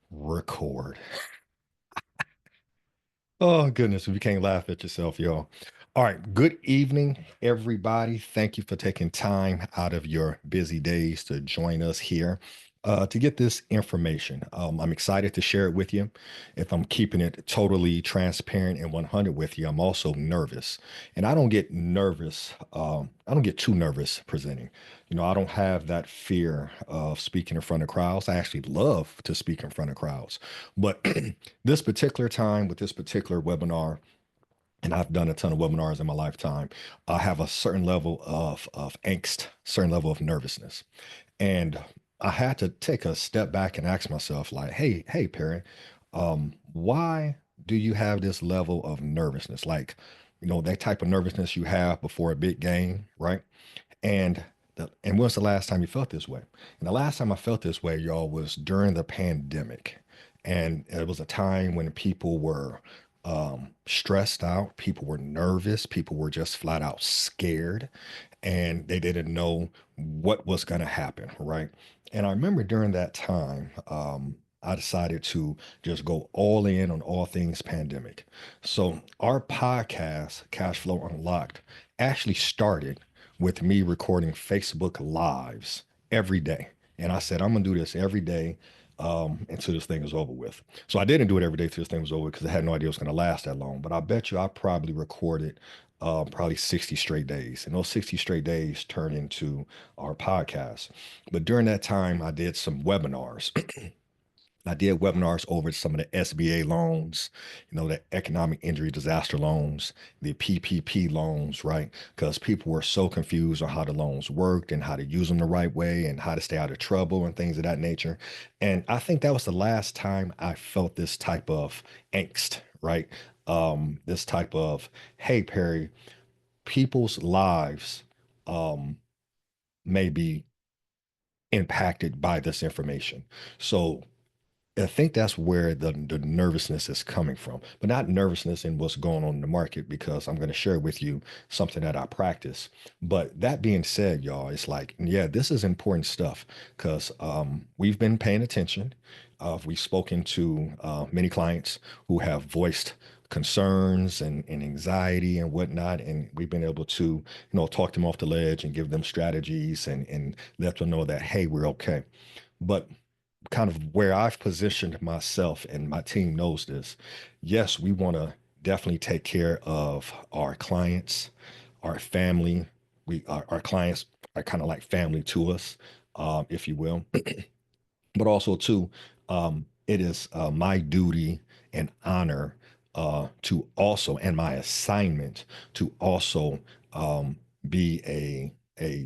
Record. Oh, goodness. If you can't laugh at yourself, y'all. All right. Good evening, everybody. Thank you for taking time out of your busy days to join us here to get this information. I'm excited to share it with you. If I'm keeping it totally transparent and 100 with you, I'm also nervous. And I don't get nervous. I don't get too nervous presenting. I don't have that fear of speaking in front of crowds. I actually love to speak in front of crowds. But this particular time with this particular webinar, and I've done a ton of webinars in my lifetime, I have a certain level of angst, certain level of nervousness. And I had to take a step back and ask myself, like, hey, Perry, why do you have this level of nervousness? Like, that type of nervousness you have before a big game, right? And and when's the last time you felt this way? And the last time I felt this way, y'all, was during the pandemic. And it was a time when people were stressed out, people were nervous, people were just flat out scared, and they didn't know what was going to happen, right? And I remember during that time, I decided to just go all in on all things pandemic. So our podcast, Cash Flow Unlocked, actually started with me recording Facebook Lives every day. And I said, I'm going to do this every day until this thing is over with. So I didn't do it every day till this thing was over because I had no idea it was going to last that long. But I bet you I probably recorded probably 60 straight days. And those 60 straight days turned into our podcast. But during that time, I did some webinars. I did webinars over some of the SBA loans, the economic injury disaster loans, the PPP loans, right? Because people were so confused on how the loans worked and how to use them the right way and how to stay out of trouble and things of that nature. And I think that was the last time I felt this type of angst, right? This type of, hey, Perry, people's lives um, may be impacted by this information. So I think that's where the nervousness is coming from, but not nervousness in what's going on in the market, because I'm going to share with you something that I practice. But that being said, y'all, it's like, yeah, this is important stuff because we've been paying attention. We've spoken to many clients who have voiced concerns and anxiety and whatnot, and we've been able to, talk them off the ledge and give them strategies and let them know that, hey, we're okay. But kind of where I've positioned myself, and my team knows this. Yes, we want to definitely take care of our clients, our family. Our clients are kind of like family to us, if you will. But also too, it is my duty and honor to also, and my assignment to also be a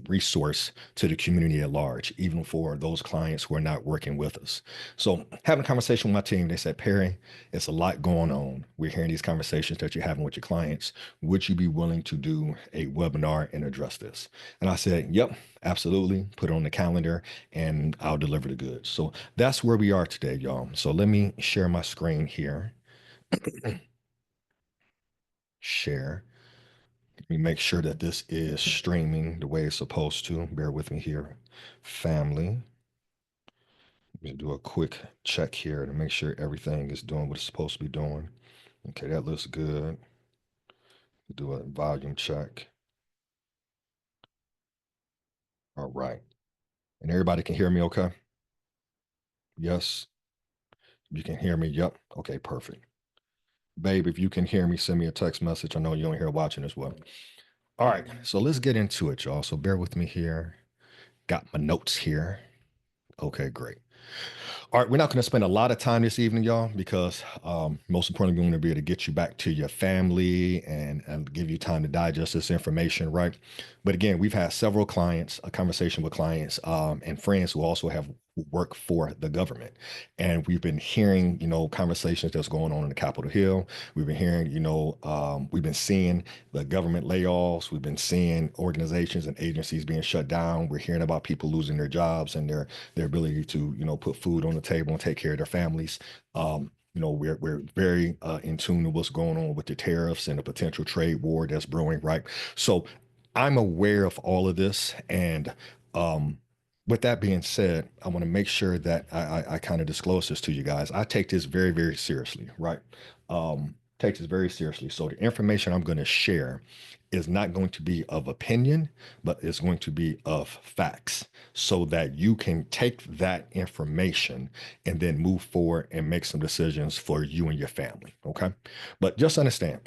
resource to the community at large, even for those clients who are not working with us. So having a conversation with my team, they said, Perry, it's a lot going on. We're hearing these conversations that you're having with your clients. Would you be willing to do a webinar and address this? And I said, yep, absolutely. Put it on the calendar and I'll deliver the goods. So that's where we are today, y'all. So let me share my screen here. Share. Let me make sure that this is streaming the way it's supposed to. Bear with me here. Family. Let me do a quick check here to make sure everything is doing what it's supposed to be doing. Okay, that looks good. Do a volume check. All right. And everybody can hear me okay? Yes. You can hear me? Yep. Okay, perfect. Babe, if you can hear me, send me a text message. I know you're here watching as well. All right, so let's get into it, y'all. So bear with me here. Got my notes here. Okay, great. All right, we're not going to spend a lot of time this evening, y'all, because most importantly, we want to be able to get you back to your family and give you time to digest this information, right? But again, we've had several clients, a conversation with clients and friends who also have work for the government. And we've been hearing, conversations that's going on in the Capitol Hill. We've been hearing, we've been seeing the government layoffs. We've been seeing organizations and agencies being shut down. We're hearing about people losing their jobs and their ability to, put food on the table and take care of their families. We're very in tune to what's going on with the tariffs and the potential trade war that's brewing, right? So I'm aware of all of this, and with that being said, I want to make sure that I kind of disclose this to you guys. I take this very, very seriously, right? Take this very seriously. So the information I'm going to share is not going to be of opinion, but it's going to be of facts so that you can take that information and then move forward and make some decisions for you and your family. Okay. But just understand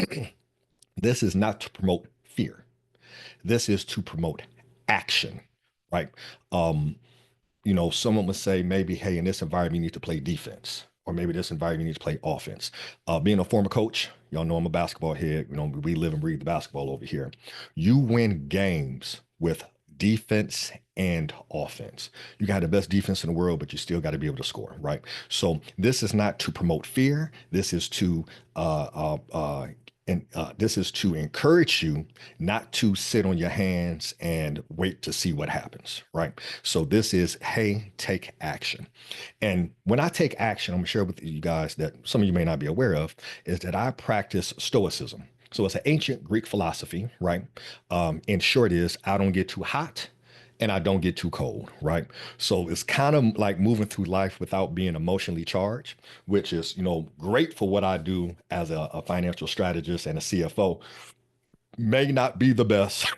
this is not to promote fear. This is to promote action, right? Um, someone would say maybe, hey, in this environment, you need to play defense, or maybe this environment, you need to play offense. Being a former coach, y'all know I'm a basketball head. We live and breathe the basketball over here. You win games with defense and offense. You got the best defense in the world, but you still got to be able to score, right? So this is not to promote fear. This is to this is to encourage you not to sit on your hands and wait to see what happens, right? So this is, hey, take action. And when I take action, I'm gonna share with you guys that some of you may not be aware of, is that I practice Stoicism. So it's an ancient Greek philosophy, right? In short, is I don't get too hot and I don't get too cold, right? So it's kind of like moving through life without being emotionally charged, which is, great for what I do as a financial strategist and a CFO. May not be the best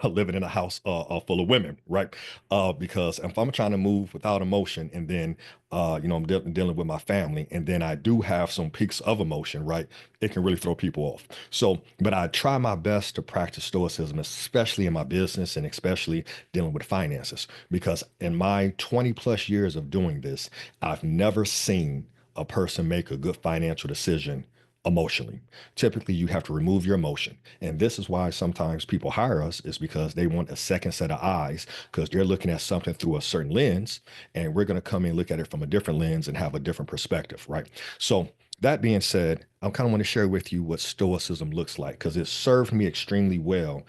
living in a house full of women, right? Because if I'm trying to move without emotion, and then I'm dealing with my family, and then I do have some peaks of emotion, right? It can really throw people off. So, but I try my best to practice stoicism, especially in my business and especially dealing with finances, because in my 20 plus years of doing this, I've never seen a person make a good financial decision emotionally. Typically, you have to remove your emotion. And this is why sometimes people hire us, is because they want a second set of eyes, because they're looking at something through a certain lens, and we're going to come in and look at it from a different lens and have a different perspective, right? So that being said, I kind of want to share with you what stoicism looks like, because it served me extremely well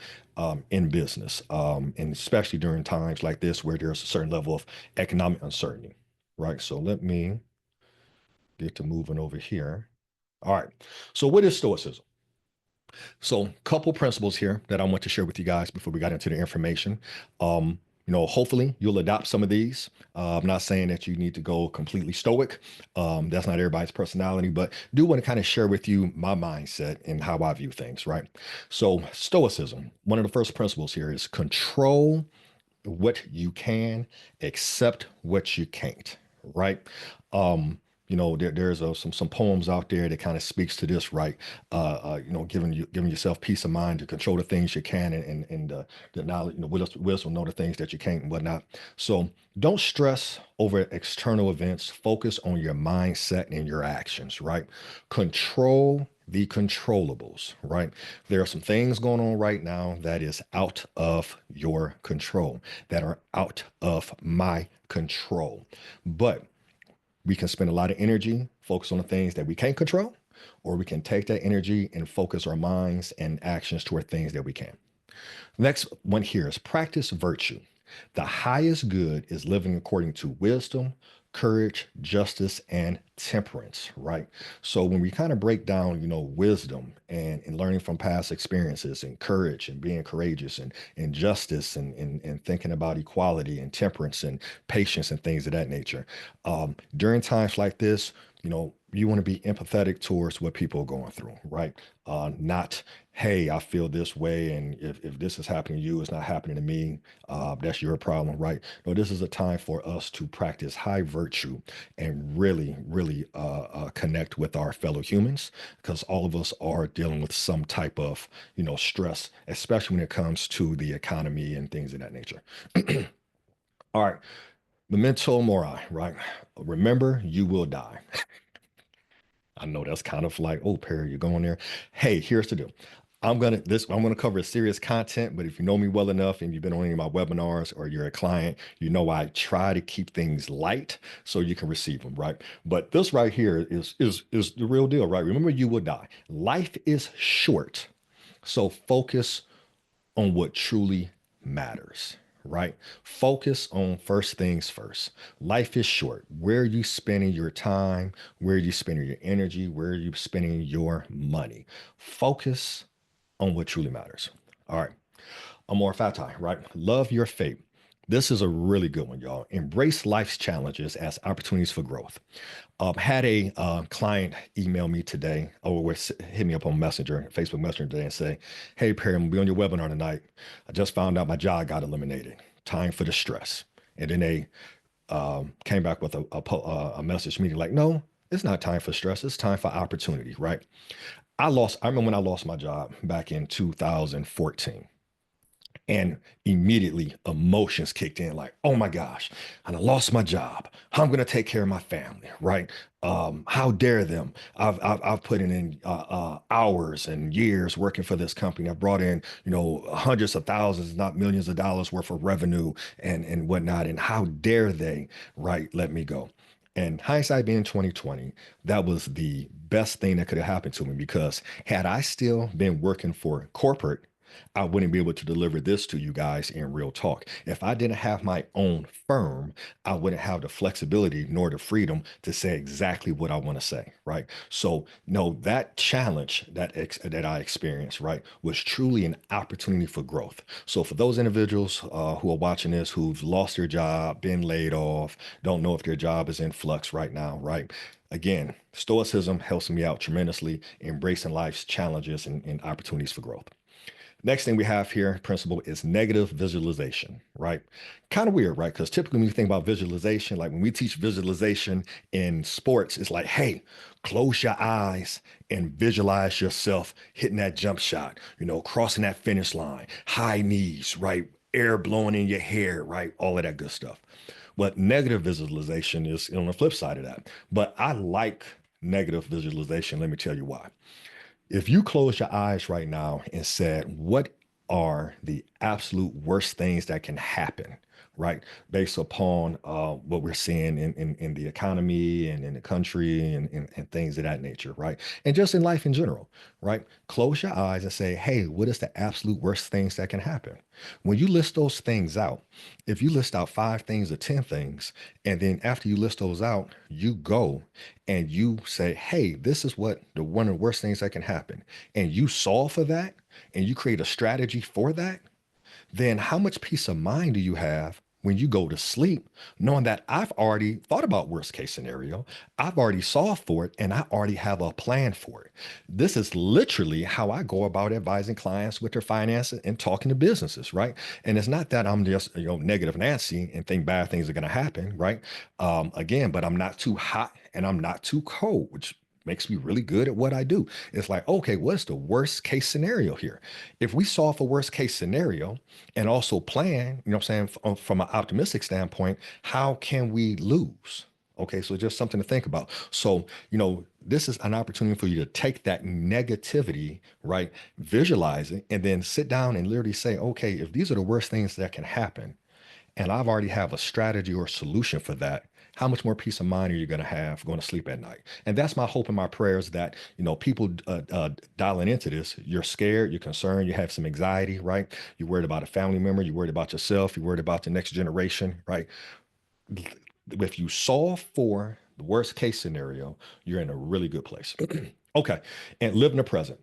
in business, and especially during times like this where there's a certain level of economic uncertainty, right? So let me get to moving over here. All right. So what is stoicism? So, couple principles here that I want to share with you guys before we got into the information. Hopefully you'll adopt some of these. I'm not saying that you need to go completely stoic. That's not everybody's personality, but do want to kind of share with you my mindset and how I view things, right? So, stoicism, one of the first principles here is control what you can, accept what you can't, right? There's some poems out there that kind of speaks to this, right? Giving yourself peace of mind to control the things you can, and the knowledge, wisdom, know the things that you can't and whatnot. So don't stress over external events. Focus on your mindset and your actions, right? Control the controllables, right? There are some things going on right now that is out of your control, that are out of my control. But we can spend a lot of energy focus on the things that we can't control, or we can take that energy and focus our minds and actions toward things that we can. Next one here is practice virtue. The highest good is living according to wisdom, courage, justice, and temperance, right? So when we kind of break down, wisdom and learning from past experiences, and courage and being courageous, and justice, and thinking about equality and temperance and patience and things of that nature. During times like this, you want to be empathetic towards what people are going through, right? Not, hey, I feel this way, and if this is happening to you, it's not happening to me. That's your problem, right? No, this is a time for us to practice high virtue and really, really connect with our fellow humans, because all of us are dealing with some type of, stress, especially when it comes to the economy and things of that nature. All right, memento mori, right? Remember, you will die. I know that's kind of like, oh, Perry, you're going there. Hey, here's the deal. I'm gonna cover serious content, but if you know me well enough and you've been on any of my webinars or you're a client, I try to keep things light so you can receive them, right? But this right here is the real deal, right? Remember, you will die. Life is short, so focus on what truly matters, right? Focus on first things first. Life is short. Where are you spending your time? Where are you spending your energy? Where are you spending your money? Focus on what truly matters. All right. Amor fati, right? Love your fate. This is a really good one, y'all. Embrace life's challenges as opportunities for growth. Had a client email me today, or hit me up on Messenger, Facebook Messenger today, and say, "Hey Perry, I'm gonna be on your webinar tonight. I just found out my job got eliminated. Time for the stress." And then they came back with a message meeting like, "No, it's not time for stress. It's time for opportunity." Right? I remember when I lost my job back in 2014. And immediately emotions kicked in like, oh my gosh, and I lost my job. How I'm going to take care of my family, right? How dare them? I've put in hours and years working for this company. I've brought in, hundreds of thousands, not millions of dollars worth of revenue and whatnot. And how dare they, right, let me go? And hindsight being 2020, that was the best thing that could have happened to me because had I still been working for corporate, I wouldn't be able to deliver this to you guys in real talk. If I didn't have my own firm, I wouldn't have the flexibility nor the freedom to say exactly what I want to say, right? So, no, that challenge that I experienced, right, was truly an opportunity for growth. So, for those individuals who are watching this, who've lost their job, been laid off, don't know if their job is in flux right now, right? Again, Stoicism helps me out tremendously, embracing life's challenges and opportunities for growth. Next thing we have here, principle, is negative visualization, right? Kind of weird, right? Because typically when you think about visualization, like when we teach visualization in sports, it's like, hey, close your eyes and visualize yourself hitting that jump shot, crossing that finish line, high knees, right? Air blowing in your hair, right? All of that good stuff. But negative visualization is on the flip side of that. But I like negative visualization. Let me tell you why. If you close your eyes right now and said, what are the absolute worst things that can happen, right? Based upon what we're seeing in the economy and in the country and things of that nature, right? And just in life in general, right? Close your eyes and say, hey, what is the absolute worst things that can happen? When you list those things out, if you list out 5 things or 10 things, and then after you list those out, you go and you say, hey, this is what the one of the worst things that can happen, and you solve for that and you create a strategy for that, then how much peace of mind do you have when you go to sleep, knowing that I've already thought about worst case scenario, I've already solved for it, and I already have a plan for it. This is literally how I go about advising clients with their finances and talking to businesses, right? And it's not that I'm just negative Nancy and think bad things are going to happen, right? Again, but I'm not too hot and I'm not too cold, which makes me really good at what I do. It's like, okay, what's the worst case scenario here? If we solve a worst case scenario and also plan, what I'm saying, from an optimistic standpoint, how can we lose? Okay, so just something to think about. So, this is an opportunity for you to take that negativity, right? Visualize it, and then sit down and literally say, okay, if these are the worst things that can happen, and I've already have a strategy or solution for that, how much more peace of mind are you going to have going to sleep at night? And that's my hope and my prayers that, people dialing into this, you're scared, you're concerned, you have some anxiety, right? You're worried about a family member, you're worried about yourself, you're worried about the next generation, right? If you solve for the worst case scenario, you're in a really good place. Okay. And live in the present.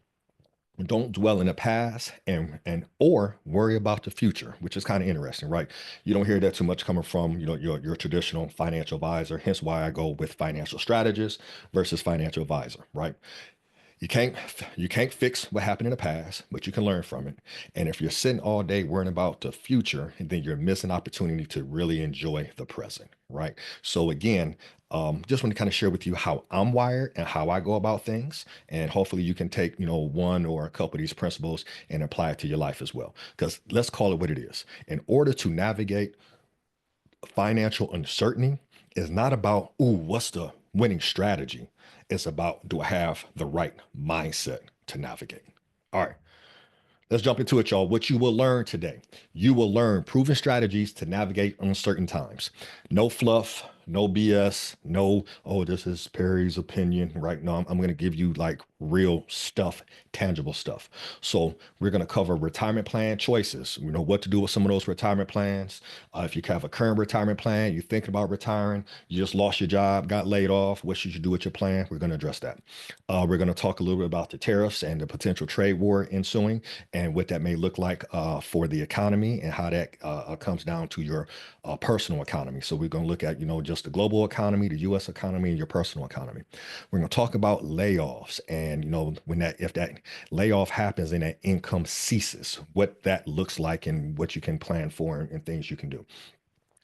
Don't dwell in the past and or worry about the future, which is kind of interesting, right? You don't hear that too much coming from your traditional financial advisor. Hence why I go with financial strategist versus financial advisor, right? You can't fix what happened in the past, but you can learn from it. And if you're sitting all day worrying about the future, then you're missing opportunity to really enjoy the present, right? So again, just want to kind of share with you how I'm wired and how I go about things, and hopefully you can take one or a couple of these principles and apply it to your life as well. Because let's call it what it is. In order to navigate financial uncertainty, is not about, ooh, what's the winning strategy? It's about, do I have the right mindset to navigate? All right, let's jump into it, y'all. What you will learn today, you will learn proven strategies to navigate uncertain times. No fluff, no BS, no, oh, this is Perry's opinion, right? No, I'm going to give you like real stuff, tangible stuff. So we're going to cover retirement plan choices. You know what to do with some of those retirement plans. If you have a current retirement plan, you're thinking about retiring, you just lost your job, got laid off, what should you do with your plan? We're going to address that. We're going to talk a little bit about the tariffs and the potential trade war ensuing and what that may look like for the economy and how that comes down to your personal economy. So we're going to look at, just the global economy, the U.S. economy, and your personal economy. We're going to talk about layoffs and, if that layoff happens and that income ceases, what that looks like and what you can plan for and things you can do.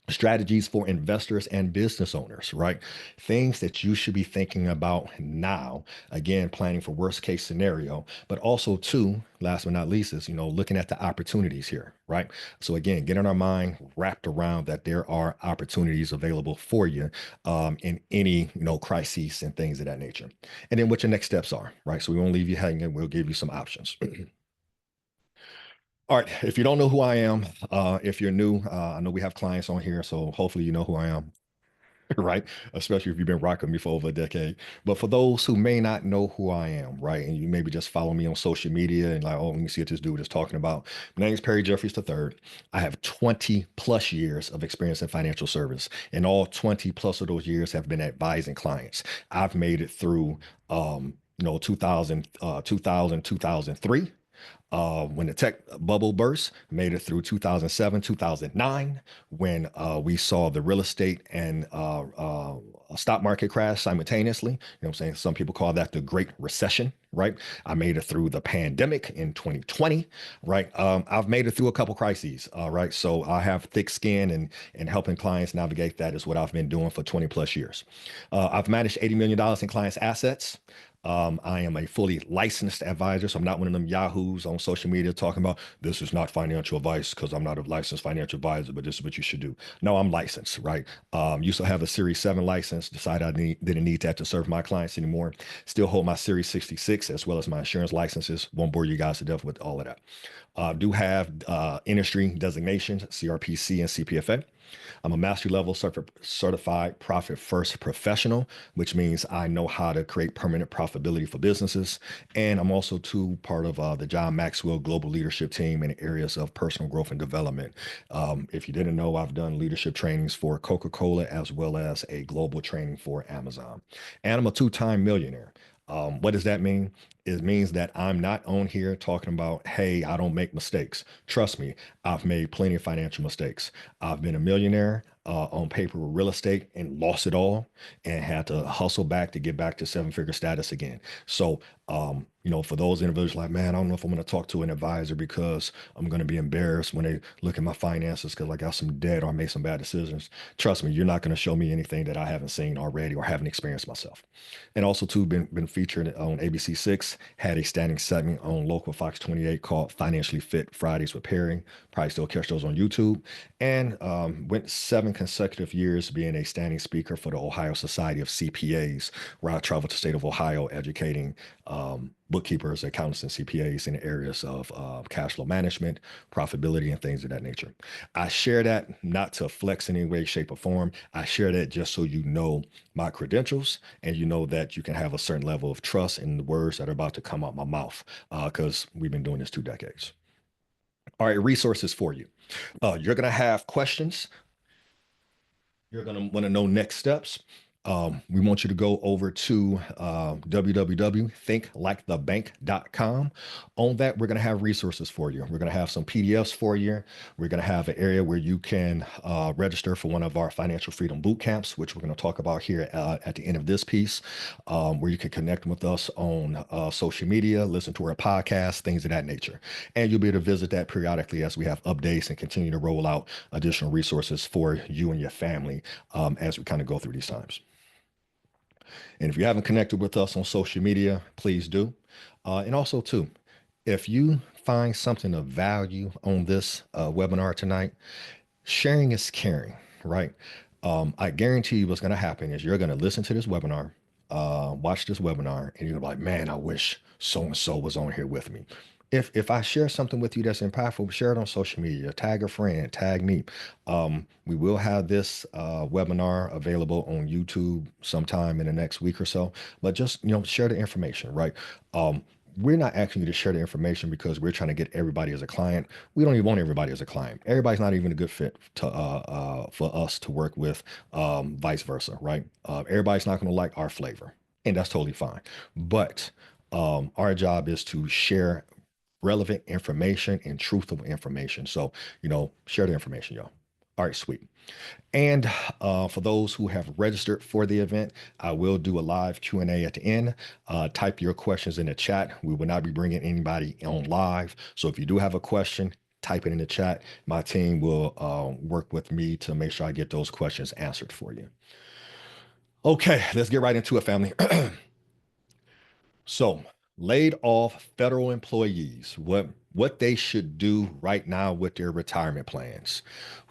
Strategies for investors and business owners, right? Things that you should be thinking about now. Again, planning for worst case scenario, but also too, last but not least, is looking at the opportunities here, right? So again, getting our mind wrapped around that there are opportunities available for you in any crises and things of that nature, and then what your next steps are, right? So we won't leave you hanging. We'll give you some options. All right. If you don't know who I am, if you're new, I know we have clients on here, so hopefully you know who I am, right? Especially if you've been rocking me for over a decade. But for those who may not know who I am, right, and you maybe just follow me on social media and like, oh, let me see what this dude is talking about. My name is Perry Jeffries III. I have 20 plus years of experience in financial service, and all 20 plus of those years have been advising clients. I've made it through, 2000, 2003 when the tech bubble burst, made it through 2007, 2009, when we saw the real estate and stock market crash simultaneously. You know what I'm saying? Some people call that the Great Recession, right? I made it through the pandemic in 2020, right? I've made it through a couple crises, right? So I have thick skin and helping clients navigate that is what I've been doing for 20 plus years. I've managed $80 million in clients' assets. I am a fully licensed advisor, so I'm not one of them yahoos on social media talking about this is not financial advice because I'm not a licensed financial advisor, but this is what you should do. No, I'm licensed, right? Used to have a Series 7 license, decided didn't need that to serve my clients anymore. Still hold my Series 66 as well as my insurance licenses. Won't bore you guys to death with all of that. Do have industry designations, CRPC and CPFA. I'm a master level certified profit first professional, which means I know how to create permanent profitability for businesses. And I'm also too part of the John Maxwell Global Leadership Team in areas of personal growth and development. If you didn't know, I've done leadership trainings for Coca-Cola as well as a global training for Amazon. And I'm a two-time millionaire. What does that mean? It means that I'm not on here talking about, hey, I don't make mistakes. Trust me, I've made plenty of financial mistakes. I've been a millionaire on paper with real estate and lost it all and had to hustle back to get back to seven-figure status again. So, for those individuals like, man, I don't know if I'm going to talk to an advisor because I'm going to be embarrassed when they look at my finances because I got some debt or I made some bad decisions. Trust me, you're not going to show me anything that I haven't seen already or haven't experienced myself. And also, too, been featured on ABC 6, had a standing segment on local Fox 28 called Financially Fit Fridays with Perry. Probably still catch those on YouTube. And went 7 consecutive years being a standing speaker for the Ohio Society of CPAs, where I traveled to the state of Ohio educating bookkeepers, accountants, and CPAs in the areas of cash flow management, profitability, and things of that nature. I share that not to flex in any way, shape, or form. I share that just so you know my credentials and you know that you can have a certain level of trust in the words that are about to come out my mouth because we've been doing this 2 decades. All right, resources for you. You're going to have questions. You're going to want to know next steps. We want you to go over to www.thinklikethebank.com. On that, we're going to have resources for you. We're going to have some PDFs for you. We're going to have an area where you can register for one of our financial freedom boot camps, which we're going to talk about here at the end of this piece, where you can connect with us on social media, listen to our podcast, things of that nature. And you'll be able to visit that periodically as we have updates and continue to roll out additional resources for you and your family as we kind of go through these times. And if you haven't connected with us on social media, please do. And also, too, if you find something of value on this webinar tonight, sharing is caring, right? I guarantee you what's going to happen is you're going to listen to this webinar, watch this webinar, and you're going to be like, man, I wish so and so was on here with me. if I share something with you that's impactful, share it on social media, tag a friend, tag me. We will have this webinar available on YouTube sometime in the next week or so, but just, share the information, right? Um, we're not asking you to share the information because we're trying to get everybody as a client. We don't even want everybody as a client. Everybody's not even a good fit to for us to work with, vice versa, right? Everybody's not going to like our flavor, and that's totally fine. But our job is to share relevant information and truthful information. So, share the information, y'all. All right, sweet. And for those who have registered for the event, I will do a live Q&A at the end. Type your questions in the chat. We will not be bringing anybody on live. So if you do have a question, type it in the chat. My team will work with me to make sure I get those questions answered for you. Okay, let's get right into it, family. So, laid off federal employees, what they should do right now with their retirement plans.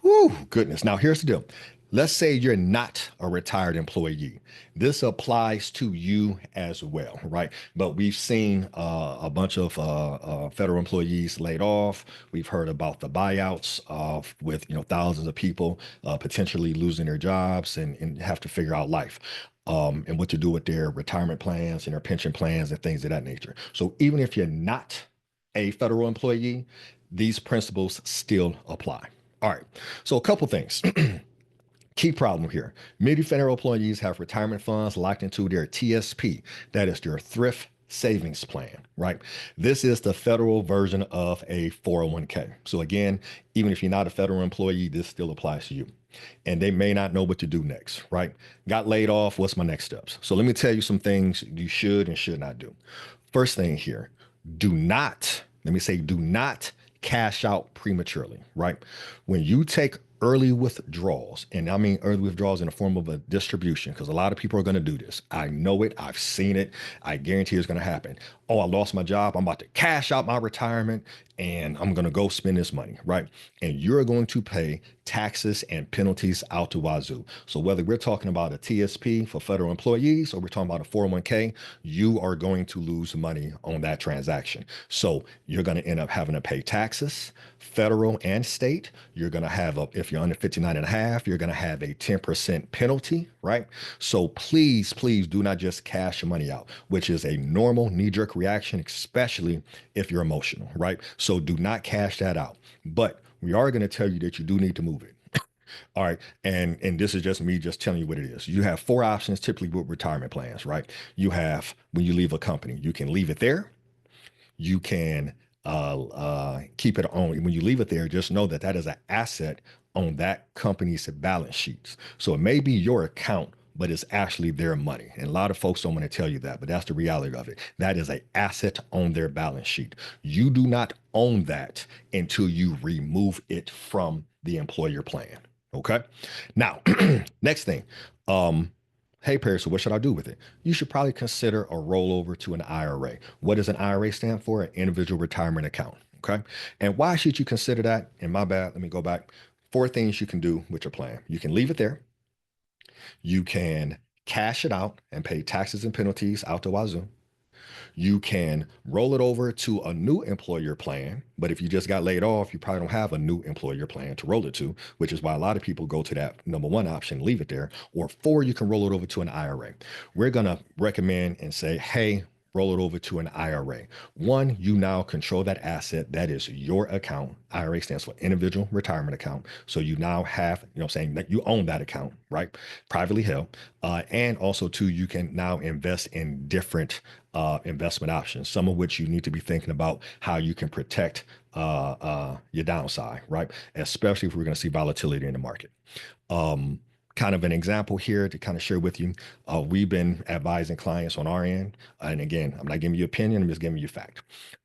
Whew, goodness. Now, here's the deal. Let's say you're not a retired employee. This applies to you as well, right? But we've seen a bunch of federal employees laid off. We've heard about the buyouts of with thousands of people potentially losing their jobs and have to figure out life, and what to do with their retirement plans and their pension plans and things of that nature. So even if you're not a federal employee, these principles still apply. All right. So a couple things. Key problem here. Many federal employees have retirement funds locked into their TSP, that is their thrift savings plan, right? This is the federal version of a 401k. So again, even if you're not a federal employee, this still applies to you. And they may not know what to do next, right? Got laid off. What's my next steps? So let me tell you some things you should and should not do. First thing here, do not, let me say, do not cash out prematurely, right? When you take early withdrawals, and I mean early withdrawals in the form of a distribution, because a lot of people are going to do this. I know it. I've seen it. I guarantee it's going to happen. Oh, I lost my job. I'm about to cash out my retirement and I'm going to go spend this money, right? And you're going to pay taxes and penalties out to wazoo. So whether we're talking about a TSP for federal employees or we're talking about a 401k, you are going to lose money on that transaction. So you're going to end up having to pay taxes, federal and state. You're going to have if you're under 59 and a half, you're going to have a 10% penalty, right? So please, please do not just cash your money out, which is a normal knee-jerk reaction, especially if you're emotional, right? So do not cash that out. But we are going to tell you that you do need to move it. All right. And this is just me just telling you what it is. You have four options typically with retirement plans, right? You have when you leave a company, you can leave it there. You can keep it on. When you leave it there, just know that that is an asset on that company's balance sheets. So it may be your account, but it's actually their money. And a lot of folks don't want to tell you that, but that's the reality of it. That is an asset on their balance sheet. You do not own that until you remove it from the employer plan. Okay. Now, next thing. Um, Hey, Perry, so what should I do with it? You should probably consider a rollover to an IRA. What does an IRA stand for? An individual retirement account. Okay. And why should you consider that? And my bad, let me go back. Four things you can do with your plan. You can leave it there. You can cash it out and pay taxes and penalties out to wazoo. You can roll it over to a new employer plan. But if you just got laid off, you probably don't have a new employer plan to roll it to, which is why a lot of people go to that number one option, leave it there. Or four, you can roll it over to an IRA. We're going to recommend and say, hey, roll it over to an IRA. One, you now control that asset. That is your account. IRA stands for individual retirement account. So you now have, saying that you own that account, right? Privately held. And also, two, you can now invest in different investment options, some of which you need to be thinking about how you can protect your downside, right? Especially if we're going to see volatility in the market. Um, Kind of an example here to kind of share with you. We've been advising clients on our end. And again, I'm not giving you opinion, I'm just giving you fact.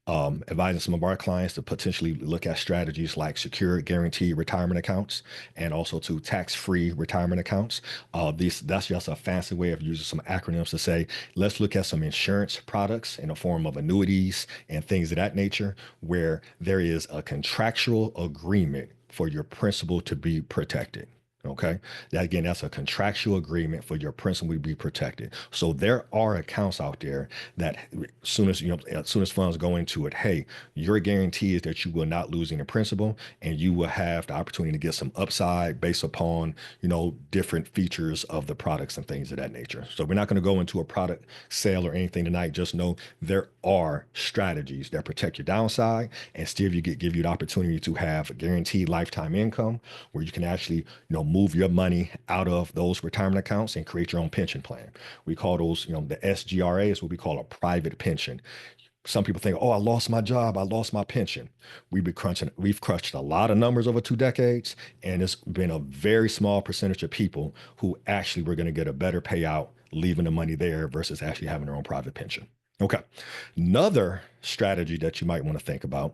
Advising some of our clients to potentially look at strategies like secure guaranteed retirement accounts and also to tax-free retirement accounts. That's just a fancy way of using some acronyms to say, let's look at some insurance products in the form of annuities and things of that nature, where there is a contractual agreement for your principal to be protected. Okay. That again, that's a contractual agreement for your principal to be protected. So there are accounts out there that as soon as funds go into it, hey, your guarantee is that you will not lose any principal and you will have the opportunity to get some upside based upon, different features of the products and things of that nature. So we're not going to go into a product sale or anything tonight. Just know there are strategies that protect your downside and still give you the opportunity to have a guaranteed lifetime income where you can actually, move your money out of those retirement accounts and create your own pension plan. We call those, the SGRA is what we call a private pension. Some people think, oh, I lost my job, I lost my pension. We've crunched a lot of numbers over 2 decades, and it's been a very small percentage of people who actually were going to get a better payout leaving the money there versus actually having their own private pension. Okay. Another strategy that you might want to think about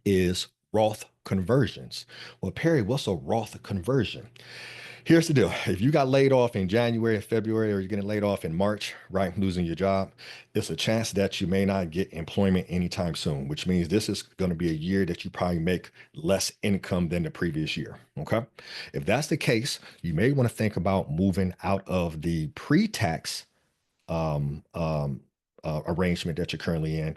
is Roth conversions. Well, Perry, what's a Roth conversion? Here's the deal. If you got laid off in January or February, or you're getting laid off in March, right, losing your job, it's a chance that you may not get employment anytime soon, which means this is going to be a year that you probably make less income than the previous year. Okay. If that's the case, you may want to think about moving out of the pre-tax um, um, arrangement that you're currently in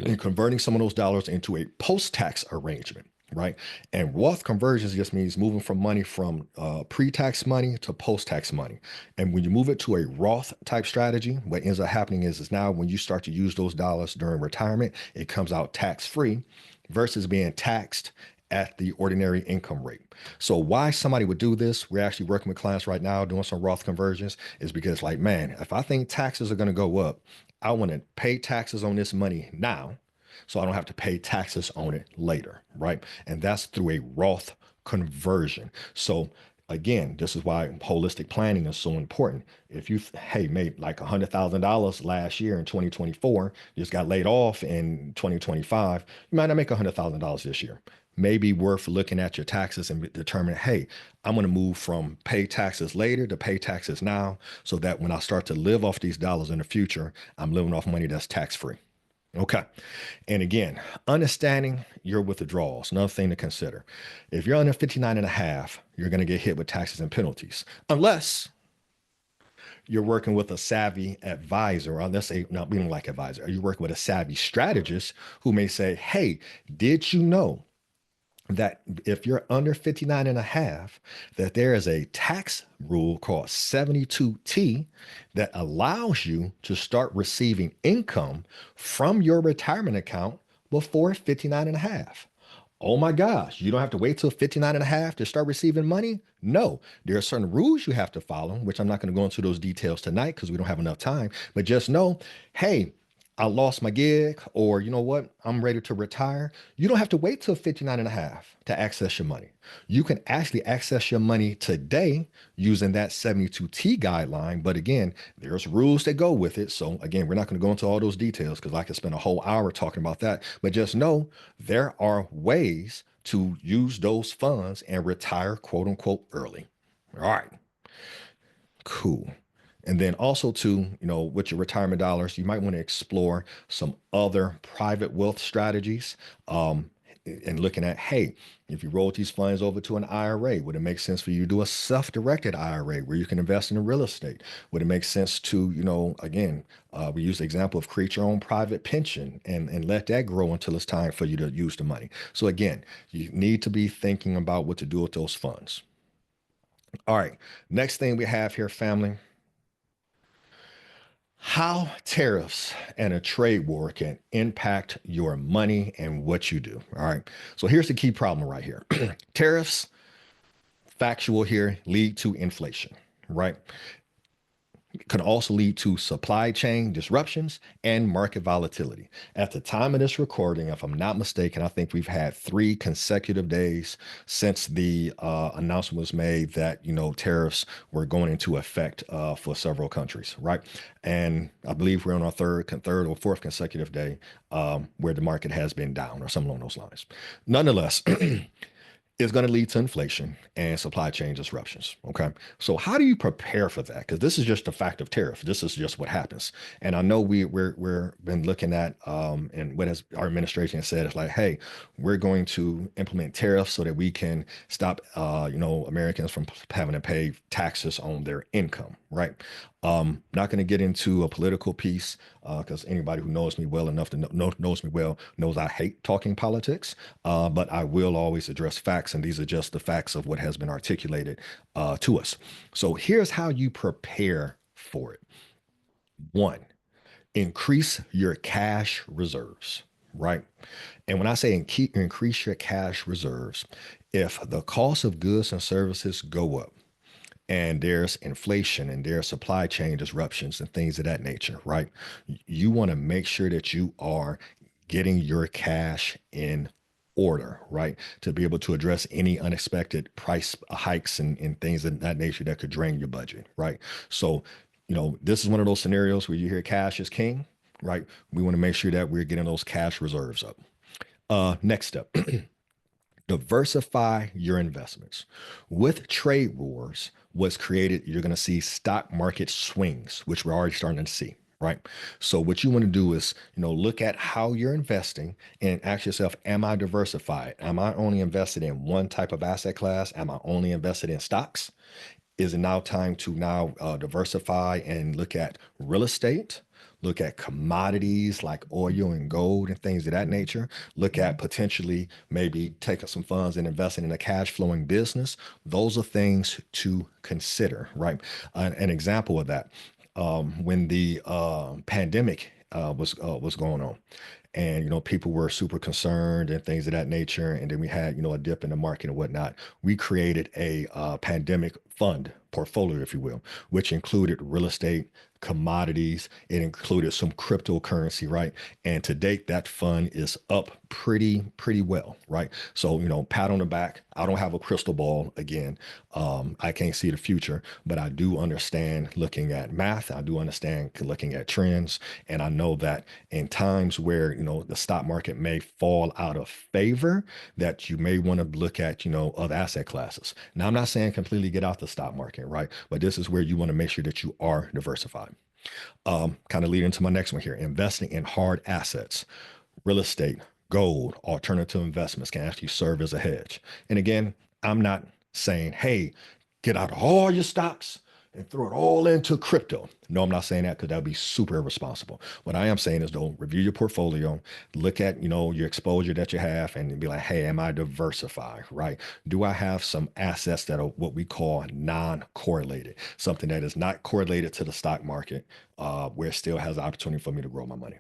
and converting some of those dollars into a post-tax arrangement, right? And Roth conversions just means moving from money from pre-tax money to post-tax money. And when you move it to a Roth type strategy, what ends up happening is now when you start to use those dollars during retirement, it comes out tax-free versus being taxed at the ordinary income rate. So why somebody would do this, we're actually working with clients right now doing some Roth conversions, is because like, man, if I think taxes are going to go up, I want to pay taxes on this money now so I don't have to pay taxes on it later, right? And that's through a Roth conversion. So again, this is why holistic planning is so important. If you, hey, made like $100,000 last year in 2024, just got laid off in 2025, you might not make $100,000 this year. Maybe worth looking at your taxes and determine, hey, I'm going to move from pay taxes later to pay taxes now so that when I start to live off these dollars in the future, I'm living off money that's tax free. Okay. And again, understanding your withdrawals, another thing to consider. If you're under 59 and a half, you're going to get hit with taxes and penalties, unless you're working with a savvy advisor, or let's say, not being like advisor, are you working with a savvy strategist who may say, hey, did you know that if you're under 59 and a half, that there is a tax rule called 72T that allows you to start receiving income from your retirement account before 59 and a half. Oh my gosh, you don't have to wait till 59 and a half to start receiving money? No, there are certain rules you have to follow, which I'm not going to go into those details tonight because we don't have enough time. But just know, hey, I lost my gig, or you know what, I'm ready to retire. You don't have to wait till 59 and a half to access your money. You can actually access your money today using that 72T guideline. But again, there's rules that go with it. So again, we're not going to go into all those details because I could spend a whole hour talking about that. But just know there are ways to use those funds and retire, quote unquote, early. All right, cool. And then also too, with your retirement dollars, you might want to explore some other private wealth strategies. And looking at, hey, if you roll these funds over to an IRA, would it make sense for you to do a self-directed IRA where you can invest in real estate? Would it make sense to, again, we use the example of create your own private pension and let that grow until it's time for you to use the money. So again, you need to be thinking about what to do with those funds. All right, next thing we have here, family, how tariffs and a trade war can impact your money and what you do. All right. So here's the key problem right here. Tariffs, factual here, lead to inflation, right? Can also lead to supply chain disruptions and market volatility. At the time of this recording, if I'm not mistaken, I think we've had 3 consecutive days since the announcement was made that tariffs were going into effect for several countries, right? And I believe we're on our third or fourth consecutive day where the market has been down or something along those lines. Nonetheless. is going to lead to inflation and supply chain disruptions. Okay. So how do you prepare for that? Because this is just a fact of tariff. This is just what happens. And I know we're been looking at and what has our administration has said is like, hey, we're going to implement tariffs so that we can stop Americans from having to pay taxes on their income, right? Not going to get into a political piece because anybody who knows me well enough to knows me well knows I hate talking politics. But I will always address facts, and these are just the facts of what has been articulated to us. So here's how you prepare for it. One, increase your cash reserves, right? And when I say increase your cash reserves, if the cost of goods and services go up, and there's inflation and there's supply chain disruptions and things of that nature, right? You want to make sure that you are getting your cash in order, right? To be able to address any unexpected price hikes and things of that nature that could drain your budget, right? So, this is one of those scenarios where you hear cash is king, right? We want to make sure that we're getting those cash reserves up. Next step, diversify your investments. With trade wars, what's created, you're going to see stock market swings, which we're already starting to see. Right. So what you want to do is, look at how you're investing and ask yourself, am I diversified? Am I only invested in one type of asset class? Am I only invested in stocks? Is it now time to now diversify and look at real estate, look at commodities like oil and gold and things of that nature, look at potentially maybe taking some funds and investing in a cash flowing business? Those are things to consider, right? An example of that, when the pandemic was going on, and people were super concerned and things of that nature, and then we had a dip in the market and whatnot. We created a pandemic fund portfolio, if you will, which included real estate, commodities. It included some cryptocurrency, right? And to date, that fund is up pretty well, right? So pat on the back. I don't have a crystal ball. Again, I can't see the future, but I do understand looking at math. I do understand looking at trends, and I know that in times where the stock market may fall out of favor, that you may want to look at other asset classes. Now, I'm not saying completely get out the stock market, right? But this is where you want to make sure that you are diversified. Kind of leading into my next one here: investing in hard assets, real estate, gold, alternative investments can actually serve as a hedge. And again, I'm not saying, hey, get out of all your stocks and throw it all into crypto. No, I'm not saying that because that would be super irresponsible. What I am saying is, though, review your portfolio, look at your exposure that you have, and be like, hey, am I diversified, right? Do I have some assets that are what we call non-correlated, something that is not correlated to the stock market, where it still has the opportunity for me to grow my money?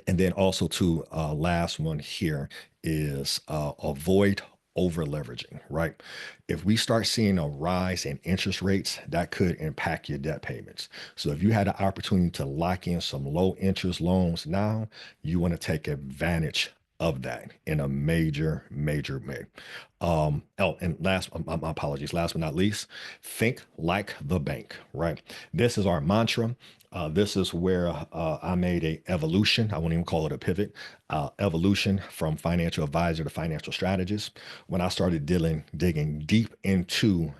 And then also to last one here is avoid over leveraging, right? If we start seeing a rise in interest rates, that could impact your debt payments. So if you had the opportunity to lock in some low interest loans now, you want to take advantage of that in a major way. And last, my apologies, last but not least, think like the bank, right? This is our mantra. This is where I made a evolution. I won't even call it a pivot. Evolution from financial advisor to financial strategist. When I started digging deep into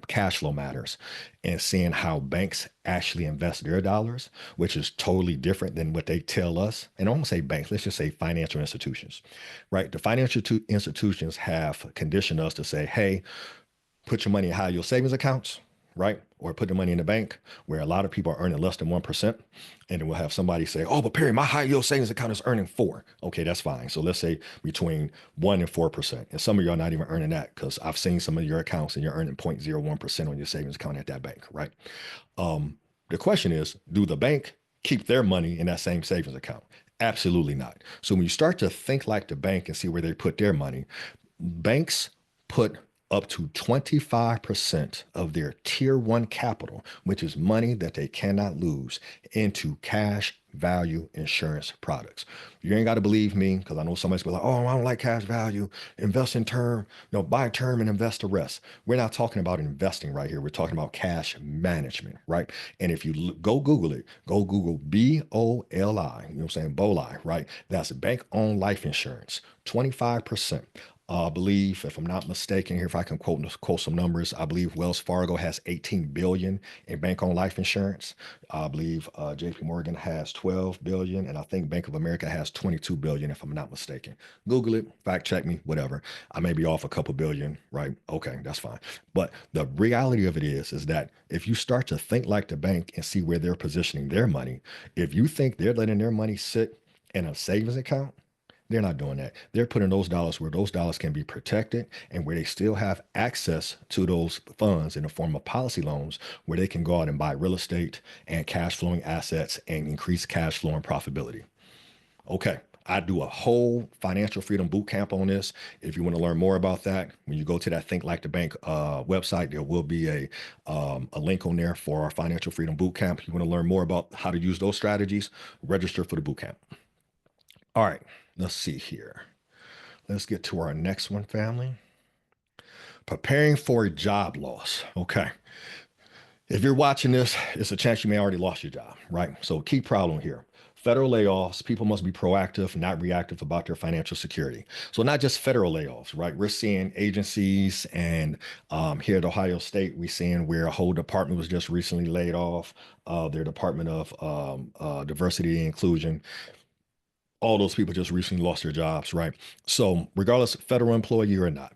cash flow matters and seeing how banks actually invest their dollars, which is totally different than what they tell us. And I won't say banks, let's just say financial institutions, right? The financial institutions have conditioned us to say, hey, put your money in high yield savings accounts, right? Or put the money in the bank, where a lot of people are earning less than 1%. And then we'll have somebody say, oh, but Perry, my high yield savings account is earning 4. Okay, that's fine. So let's say between 1 and 4%. And some of you are not even earning that, because I've seen some of your accounts and you're earning 0.01% on your savings account at that bank, right? The question is, do the bank keep their money in that same savings account? Absolutely not. So when you start to think like the bank and see where they put their money, banks put up to 25% of their tier one capital, which is money that they cannot lose, into cash value insurance products. You ain't got to believe me, because I know somebody's gonna be like, oh, I don't like cash value, invest in term, no, buy term and invest the rest. We're not talking about investing right here. We're talking about cash management, right? And if you go Google it, go Google BOLI, you know what I'm saying? BOLI, right? That's bank owned life insurance, 25%. I believe, if I'm not mistaken, here if I can quote some numbers, I believe Wells Fargo has 18 billion in bank-owned life insurance. I believe J.P. Morgan has 12 billion, and I think Bank of America has 22 billion, if I'm not mistaken. Google it, fact check me, whatever. I may be off a couple billion, right? Okay, that's fine. But the reality of it is that if you start to think like the bank and see where they're positioning their money, if you think they're letting their money sit in a savings account, they're not doing that. They're putting those dollars where those dollars can be protected and where they still have access to those funds in the form of policy loans where they can go out and buy real estate and cash flowing assets and increase cash flow and profitability. Okay. I do a whole financial freedom boot camp on this. If you want to learn more about that, when you go to that Think Like the Bank website, there will be a link on there for our financial freedom boot camp. You want to learn more about how to use those strategies, register for the boot camp. All right, let's see here. Let's get to our next one, family. Preparing for a job loss. Okay. If you're watching this, it's a chance you may already lost your job, right? So key problem here. Federal layoffs, people must be proactive, not reactive about their financial security. So not just federal layoffs, right? We're seeing agencies and here at Ohio State, we're seeing where a whole department was just recently laid off, their Department of Diversity and Inclusion. All those people just recently lost their jobs, right? So regardless, federal employee or not,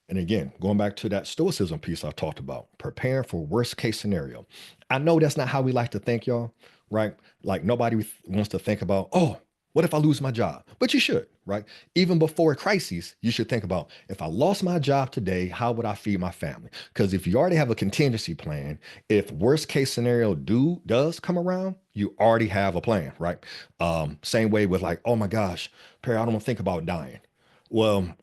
and again, going back to that stoicism piece I talked about, preparing for worst case scenario. I know that's not how we like to think, y'all, right? Like nobody wants to think about, oh, what if I lose my job? But you should, right? Even before a crisis, you should think about if I lost my job today, how would I feed my family? Because if you already have a contingency plan, if worst case scenario does come around, you already have a plan, right? Same way with like, oh my gosh, Perry, I don't want to think about dying. Well,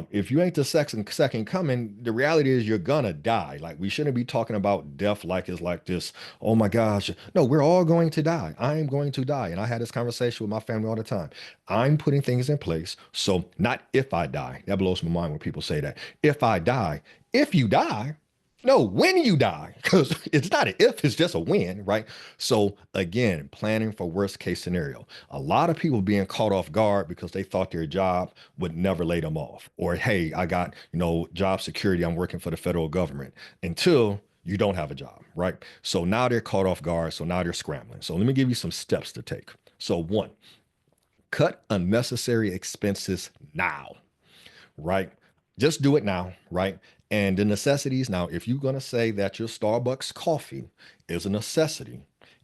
if you ain't the second coming, the reality is you're gonna die. Like we shouldn't be talking about death like it's like this. Oh my gosh. No, we're all going to die. I am going to die. And I had this conversation with my family all the time. I'm putting things in place. So not if I die. That blows my mind when people say that. If I die, if you die, no, when you die, because it's not an if, it's just a when, right? So again, planning for worst case scenario. A lot of people being caught off guard because they thought their job would never lay them off. Or hey, I got, job security, I'm working for the federal government until you don't have a job, right? So now they're caught off guard. So now they're scrambling. So let me give you some steps to take. So one, cut unnecessary expenses now, right? Just do it now, right? And the necessities now, if you're going to say that your Starbucks coffee is a necessity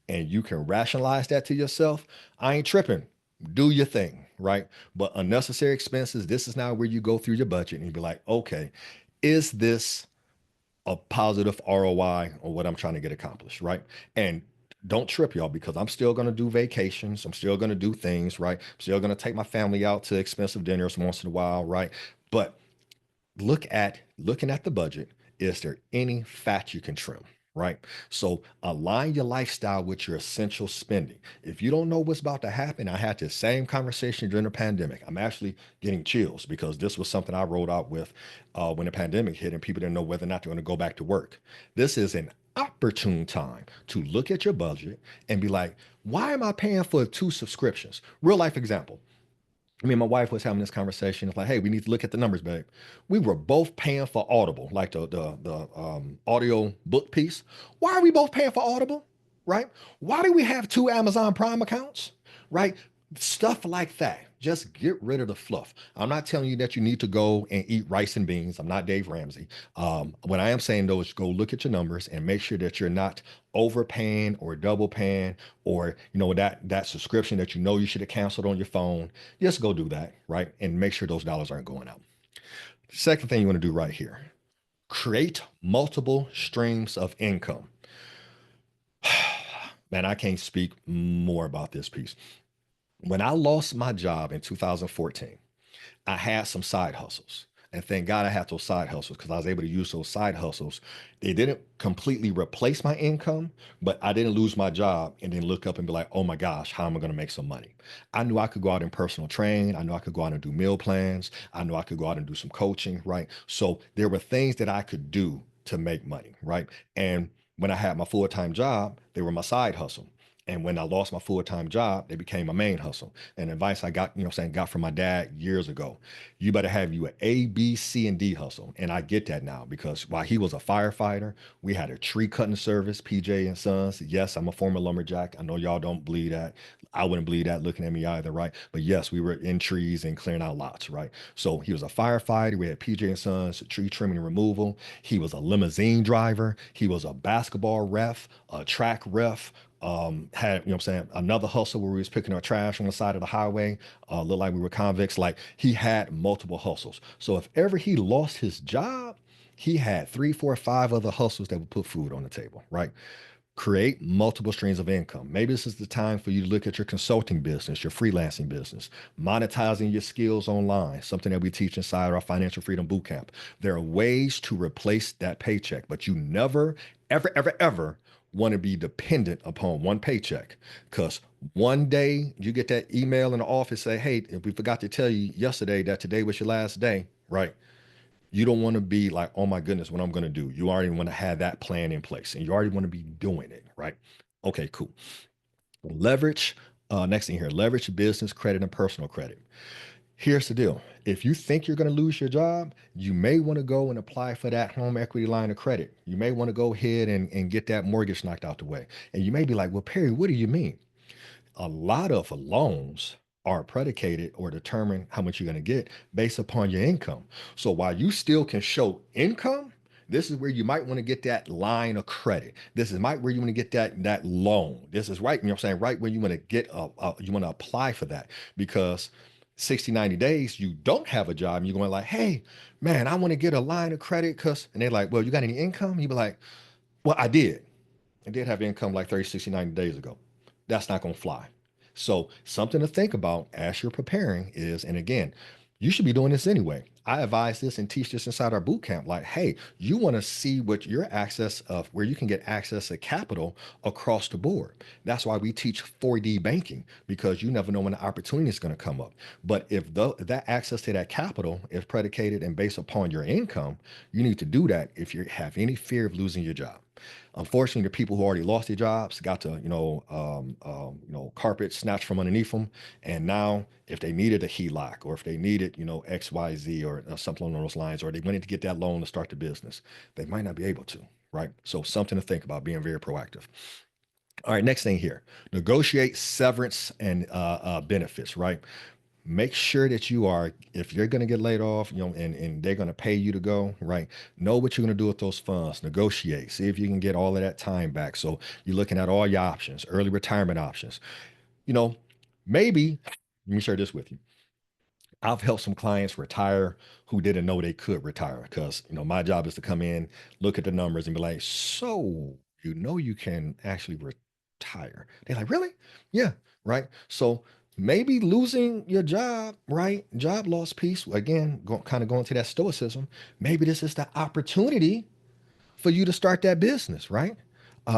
and you can rationalize that to yourself, I ain't tripping. Do your thing, right? But unnecessary expenses, this is now where you go through your budget and you be like, okay, is this a positive ROI on what I'm trying to get accomplished, right? And don't trip, y'all, because I'm still going to do vacations. I'm still going to do things, right? I'm still going to take my family out to expensive dinners once in a while, right? But looking at the budget, is there any fat you can trim, right? So align your lifestyle with your essential spending. If you don't know what's about to happen, I had the same conversation during the pandemic. I'm actually getting chills because this was something I rolled out with when the pandemic hit and people didn't know whether or not they're going to go back to work. This is an opportune time to look at your budget and be like, why am I paying for two subscriptions? Real life example. Me and my wife was having this conversation. It's like, hey, we need to look at the numbers, babe. We were both paying for Audible, like the audio book piece. Why are we both paying for Audible? Right? Why do we have two Amazon Prime accounts? Right? Stuff like that. Just get rid of the fluff. I'm not telling you that you need to go and eat rice and beans. I'm not Dave Ramsey. What I am saying though is go look at your numbers and make sure that you're not overpaying or double paying or that subscription that you should have canceled on your phone. Just go do that, right? And make sure those dollars aren't going out. Second thing you want to do right here, create multiple streams of income. Man, I can't speak more about this piece. When I lost my job in 2014, I had some side hustles. And thank God I had those side hustles because I was able to use those side hustles. They didn't completely replace my income, but I didn't lose my job and then look up and be like, oh my gosh, how am I going to make some money? I knew I could go out and personal train. I knew I could go out and do meal plans. I knew I could go out and do some coaching, right? So there were things that I could do to make money, right? And when I had my full-time job, they were my side hustle. And when I lost my full-time job, they became my main hustle. And advice I got, got from my dad years ago, you better have you an A, B, C, and D hustle. And I get that now because while he was a firefighter, we had a tree cutting service, PJ and Sons. Yes, I'm a former lumberjack. I know y'all don't believe that. I wouldn't believe that looking at me either, right? But yes, we were in trees and clearing out lots, right? So he was a firefighter. We had PJ and Sons, tree trimming and removal. He was a limousine driver. He was a basketball ref, a track ref, had, another hustle where we was picking our trash on the side of the highway, looked like we were convicts. Like he had multiple hustles. So if ever he lost his job, he had three, four, five other hustles that would put food on the table, right? Create multiple streams of income. Maybe this is the time for you to look at your consulting business, your freelancing business, monetizing your skills online, something that we teach inside our Financial Freedom Bootcamp. There are ways to replace that paycheck, but you never, ever, ever, ever want to be dependent upon one paycheck because one day you get that email in the office say, hey, if we forgot to tell you yesterday that today was your last day, right? You don't want to be like, oh my goodness, what I'm going to do. You already want to have that plan in place and you already want to be doing it, right? Okay, cool. Leverage. Next thing here, leverage business credit and personal credit. Here's the deal. If you think you're going to lose your job, you may want to go and apply for that home equity line of credit. You may want to go ahead and get that mortgage knocked out the way. And you may be like, well, Perry, what do you mean? A lot of loans are predicated or determine how much you're going to get based upon your income. So while you still can show income, this is where you might want to get that line of credit. This is might where you want to get that loan. This is right, right where you want to get you want to apply for that because 60, 90 days, you don't have a job and you're going like, hey, man, I want to get a line of credit because, and they're like, well, you got any income? You be like, well, I did. I did have income like 30, 60, 90 days ago. That's not going to fly. So, something to think about as you're preparing is, and again, you should be doing this anyway. I advise this and teach this inside our boot camp. Like, hey, you want to see what your access of where you can get access to capital across the board. That's why we teach 4D banking because you never know when the opportunity is going to come up. But if that access to that capital is predicated and based upon your income, you need to do that if you have any fear of losing your job. Unfortunately, the people who already lost their jobs got to, carpet snatched from underneath them. And now, if they needed a HELOC or if they needed, X, Y, Z or something along those lines, or they wanted to get that loan to start the business, they might not be able to, right? So something to think about, being very proactive. All right, next thing here, negotiate severance and benefits, right? Make sure that you are, if you're going to get laid off, and they're going to pay you to go, right? Know what you're going to do with those funds, negotiate, see if you can get all of that time back. So you're looking at all your options, early retirement options. You know, maybe, let me share this with you. I've helped some clients retire who didn't know they could retire because, my job is to come in, look at the numbers and be like, so you can actually retire. They're like, really? Yeah, right. So maybe losing your job, right? Job loss piece, again, kind of going to that stoicism. Maybe this is the opportunity for you to start that business, right?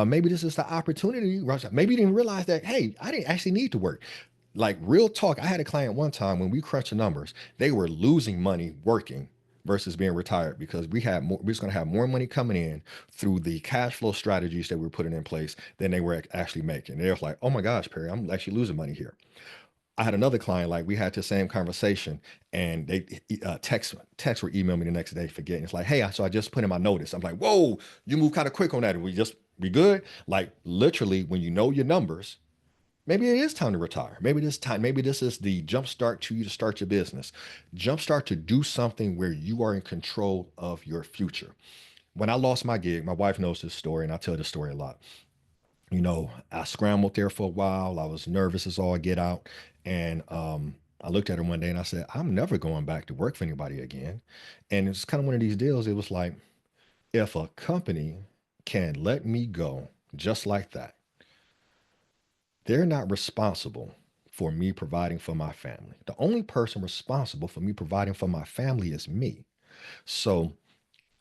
Maybe this is the opportunity. Right? Maybe you didn't realize that, hey, I didn't actually need to work. Like real talk, I had a client one time when we crunched the numbers, they were losing money working versus being retired because we was going to have more money coming in through the cash flow strategies that we were putting in place than they were actually making. They was like, oh my gosh, Perry, I'm actually losing money here. I had another client, like we had the same conversation and they text or email me the next day forgetting. It's like, hey, so I just put in my notice. I'm like, whoa, you move kind of quick on that. We good? Like literally when you know your numbers, maybe it is time to retire. Maybe this is the jump start to you to start your business. Jump start to do something where you are in control of your future. When I lost my gig, my wife knows this story and I tell this story a lot. I scrambled there for a while. I was nervous as all get out. And I looked at her one day and I said, I'm never going back to work for anybody again. And it's kind of one of these deals. It was like, if a company can let me go just like that, they're not responsible for me providing for my family. The only person responsible for me providing for my family is me. So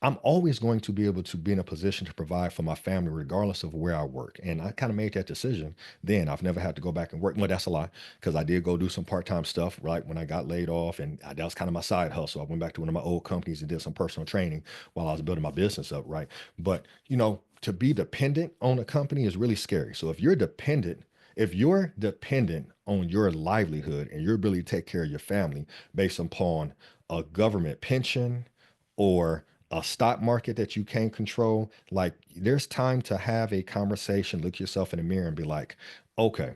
I'm always going to be able to be in a position to provide for my family regardless of where I work. And I kind of made that decision then. I've never had to go back and work. Well, that's a lie because I did go do some part-time stuff right when I got laid off. And that was kind of my side hustle. I went back to one of my old companies and did some personal training while I was building my business up, right? But, to be dependent on a company is really scary. So if you're dependent If you're dependent on your livelihood and your ability to take care of your family based upon a government pension or a stock market that you can't control, like there's time to have a conversation, look yourself in the mirror and be like, okay,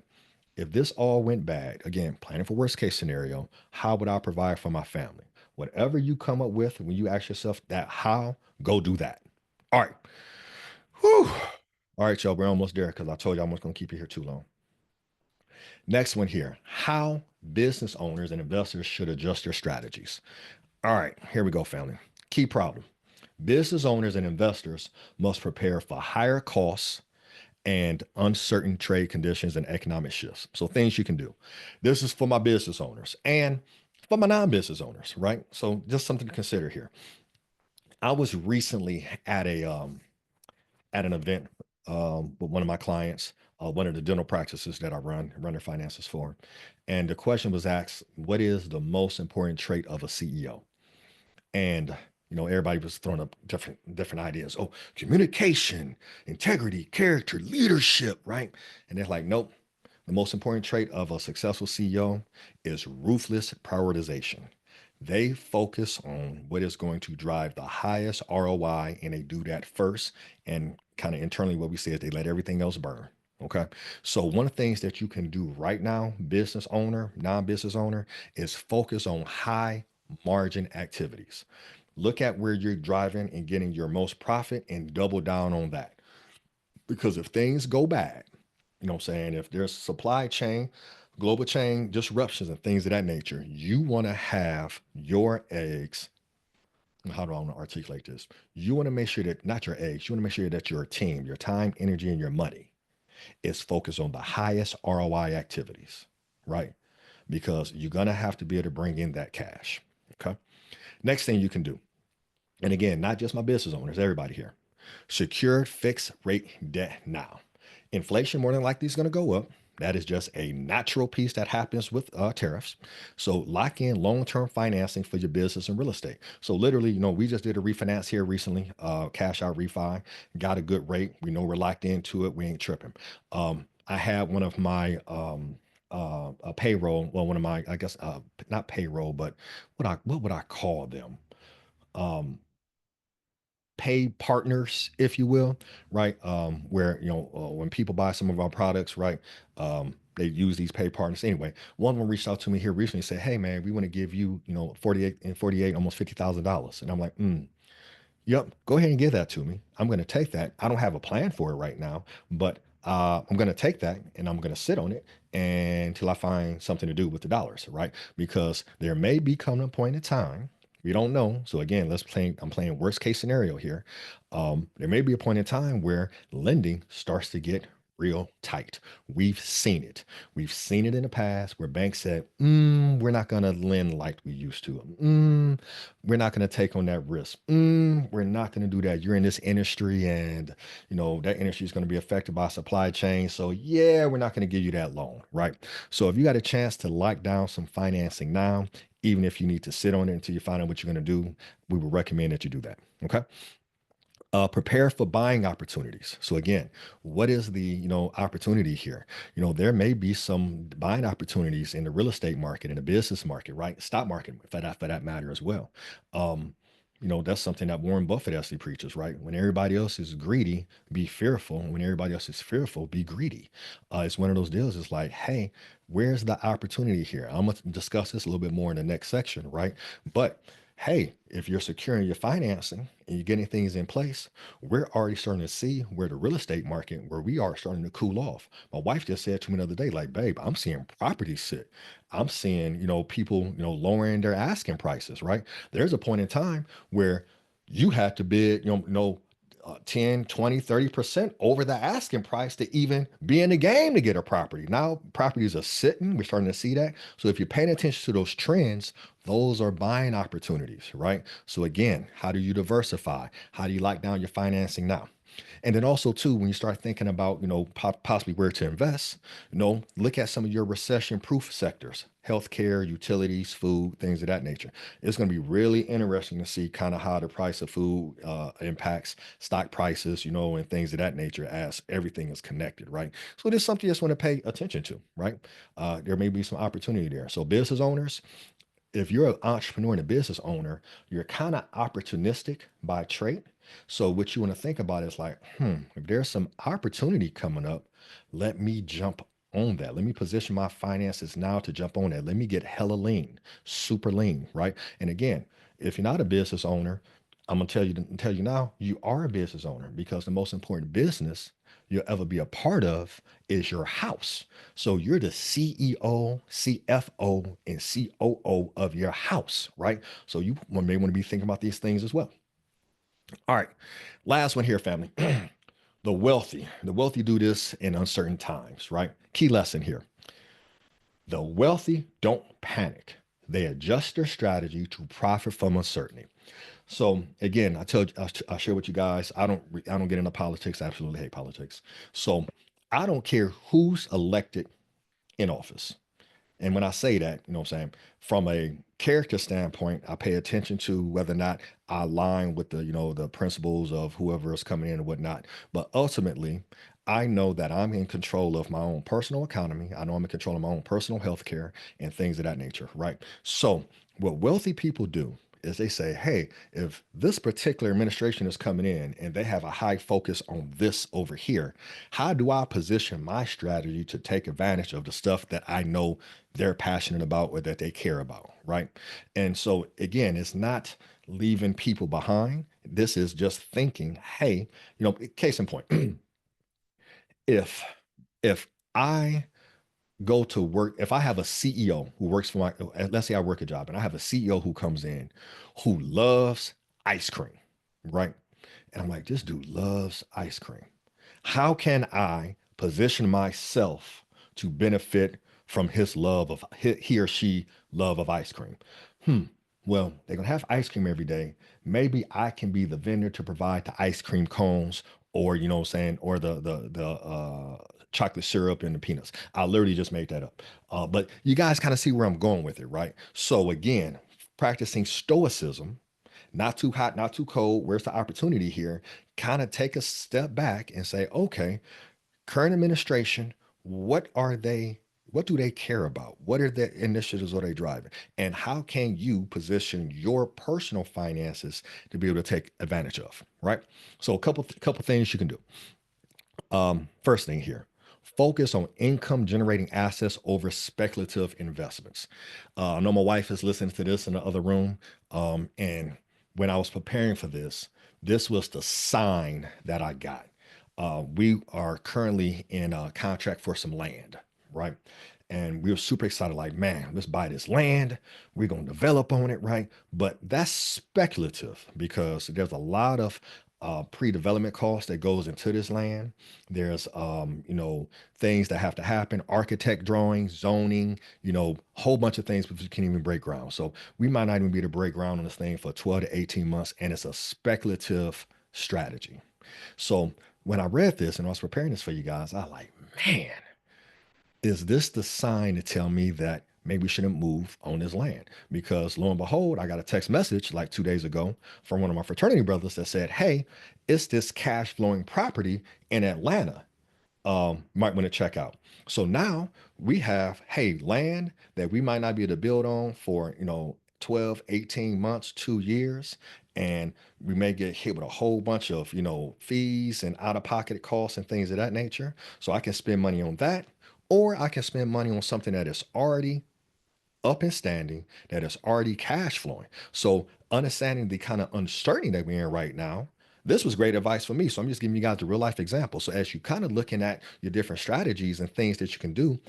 if this all went bad, again, planning for worst case scenario, how would I provide for my family? Whatever you come up with when you ask yourself that how, go do that. All right. Whew. All right, y'all, we're almost there because I told you I'm not going to keep you here too long. Next one here, how business owners and investors should adjust their strategies. All right, here we go, family. Key problem. Business owners and investors must prepare for higher costs and uncertain trade conditions and economic shifts. So, things you can do. This is for my business owners and for my non business owners, right? So, just something to consider here. I was recently at an event with one of my clients, one of the dental practices that I run their finances for. And the question was asked, what is the most important trait of a CEO? And everybody was throwing up different ideas. Oh, communication, integrity, character, leadership, right? And they're like, nope. The most important trait of a successful CEO is ruthless prioritization. They focus on what is going to drive the highest ROI, and they do that first. And kind of internally, what we say is they let everything else burn. Okay. So, one of the things that you can do right now, business owner, non business owner, is focus on high margin activities. Look at where you're driving and getting your most profit and double down on that. Because if things go bad, you know what I'm saying? If there's supply chain, global chain disruptions and things of that nature, you want to have your eggs. How do I want to articulate this? You want to make sure that not your eggs, you want to make sure that your team, your time, energy, and your money is focused on the highest ROI activities, right? Because you're going to have to be able to bring in that cash. Okay. Next thing you can do, and again, not just my business owners, everybody here, secure fixed rate debt now. Inflation more than likely is going to go up. That is just a natural piece that happens with tariffs. So lock in long-term financing for your business and real estate. So literally, we just did a refinance here recently, cash out refi, got a good rate. We know we're locked into it. We ain't tripping. I had one of my a payroll, well, one of my, I guess, not payroll, but what would I call them? Um, Pay partners, if you will, right? Where when people buy some of our products, right? They use these pay partners anyway. One of them reached out to me here recently and said, "Hey, man, we want to give you, 48, almost $50,000." And I'm like, yep, go ahead and give that to me. I'm going to take that. I don't have a plan for it right now, but I'm going to take that and I'm going to sit on it until I find something to do with the dollars, right? Because there may be coming a point in time. We don't know. So again, I'm playing worst case scenario here. There may be a point in time where lending starts to get real tight. We've seen it. We've seen it in the past where banks said, we're not going to lend like we used to. We're not going to take on that risk. We're not going to do that. You're in this industry and, that industry is going to be affected by supply chain. So yeah, we're not going to give you that loan, right? So if you got a chance to lock down some financing now, even if you need to sit on it until you find out what you're going to do, we would recommend that you do that. Okay. Prepare for buying opportunities. So again, what is the opportunity here? There may be some buying opportunities in the real estate market, in the business market, right? Stock market, for that matter as well. Um, that's something that Warren Buffett actually preaches, right? When everybody else is greedy, be fearful. When everybody else is fearful, be greedy. It's one of those deals. It's like, hey, where's the opportunity here? I'm gonna discuss this a little bit more in the next section, right? But hey, if you're securing your financing and you're getting things in place, we're already starting to see where the real estate market, where we are starting to cool off. My wife just said to me the other day, like, babe, I'm seeing properties sit. I'm seeing, people, lowering their asking prices, right? There's a point in time where you had to bid, 10, 20, 30% over the asking price to even be in the game to get a property. Now properties are sitting. We're starting to see that. So if you're paying attention to those trends, those are buying opportunities, right? So again, how do you diversify? How do you lock down your financing now? And then also too, when you start thinking about, possibly where to invest, look at some of your recession proof sectors, healthcare, utilities, food, things of that nature. It's going to be really interesting to see kind of how the price of food impacts stock prices, and things of that nature as everything is connected, right? So there's something you just want to pay attention to, right? There may be some opportunity there. So business owners, if you're an entrepreneur and a business owner, you're kind of opportunistic by trait. So what you want to think about is like, if there's some opportunity coming up, let me jump on that. Let me position my finances now to jump on that. Let me get hella lean, super lean, right? And again, if you're not a business owner, I'm gonna tell you now, you are a business owner because the most important business you'll ever be a part of is your house. So you're the CEO, CFO, and COO of your house, right? So you may want to be thinking about these things as well. All right. Last one here, family. The wealthy do this in uncertain times, right? Key lesson here. The wealthy don't panic. They adjust their strategy to profit from uncertainty. So again, I share with you guys. I don't get into politics. I absolutely hate politics. So I don't care who's elected in office. And when I say that, what I'm saying, from a character standpoint, I pay attention to whether or not I align with the principles of whoever is coming in and whatnot. But ultimately, I know that I'm in control of my own personal economy. I know I'm in control of my own personal health care and things of that nature, right? So what wealthy people do is they say, hey, if this particular administration is coming in and they have a high focus on this over here, how do I position my strategy to take advantage of the stuff that I know they're passionate about or that they care about, right? And so again, it's not leaving people behind. This is just thinking, hey, case in point, if if I go to work, if I have a CEO who works for let's say I work a job and I have a CEO who comes in who loves ice cream, right? And I'm like, this dude loves ice cream. How can I position myself to benefit from his love of he or she love of ice cream? Hmm. Well, they're gonna have ice cream every day. Maybe I can be the vendor to provide the ice cream cones, or what I'm saying, or the chocolate syrup and the peanuts. I literally just made that up. But you guys kind of see where I'm going with it, right? So again, practicing stoicism, not too hot, not too cold. Where's the opportunity here? Kind of take a step back and say, okay, current administration, what are they? What do they care about? What are the initiatives are they driving? And how can you position your personal finances to be able to take advantage of? Right. So a couple things you can do. First thing here, focus on income generating assets over speculative investments. I know my wife is listening to this in the other room. And when I was preparing for this was the sign that I got. We are currently in a contract for some land, right? And we were super excited, like, man, let's buy this land. We're going to develop on it, right? But that's speculative because there's a lot of pre-development cost that goes into this land. There's things that have to happen, architect drawings, zoning, whole bunch of things before you can even break ground. So we might not even be able to break ground on this thing for 12 to 18 months, and it's a speculative strategy. So when I read this and I was preparing this for you guys, I like, man, is this the sign to tell me that maybe we shouldn't move on this land? Because lo and behold, I got a text message like 2 days ago from one of my fraternity brothers that said, hey, it's this cash flowing property in Atlanta. Might want to check out. So now we have, hey, land that we might not be able to build on for, 12, 18 months, 2 years. And we may get hit with a whole bunch of, fees and out of pocket costs and things of that nature. So I can spend money on that, or I can spend money on something that is already up and standing, that is already cash flowing. So understanding the kind of uncertainty that we're in right now, this was great advice for me. So I'm just giving you guys a real life example. So as you kind of looking at your different strategies and things that you can do,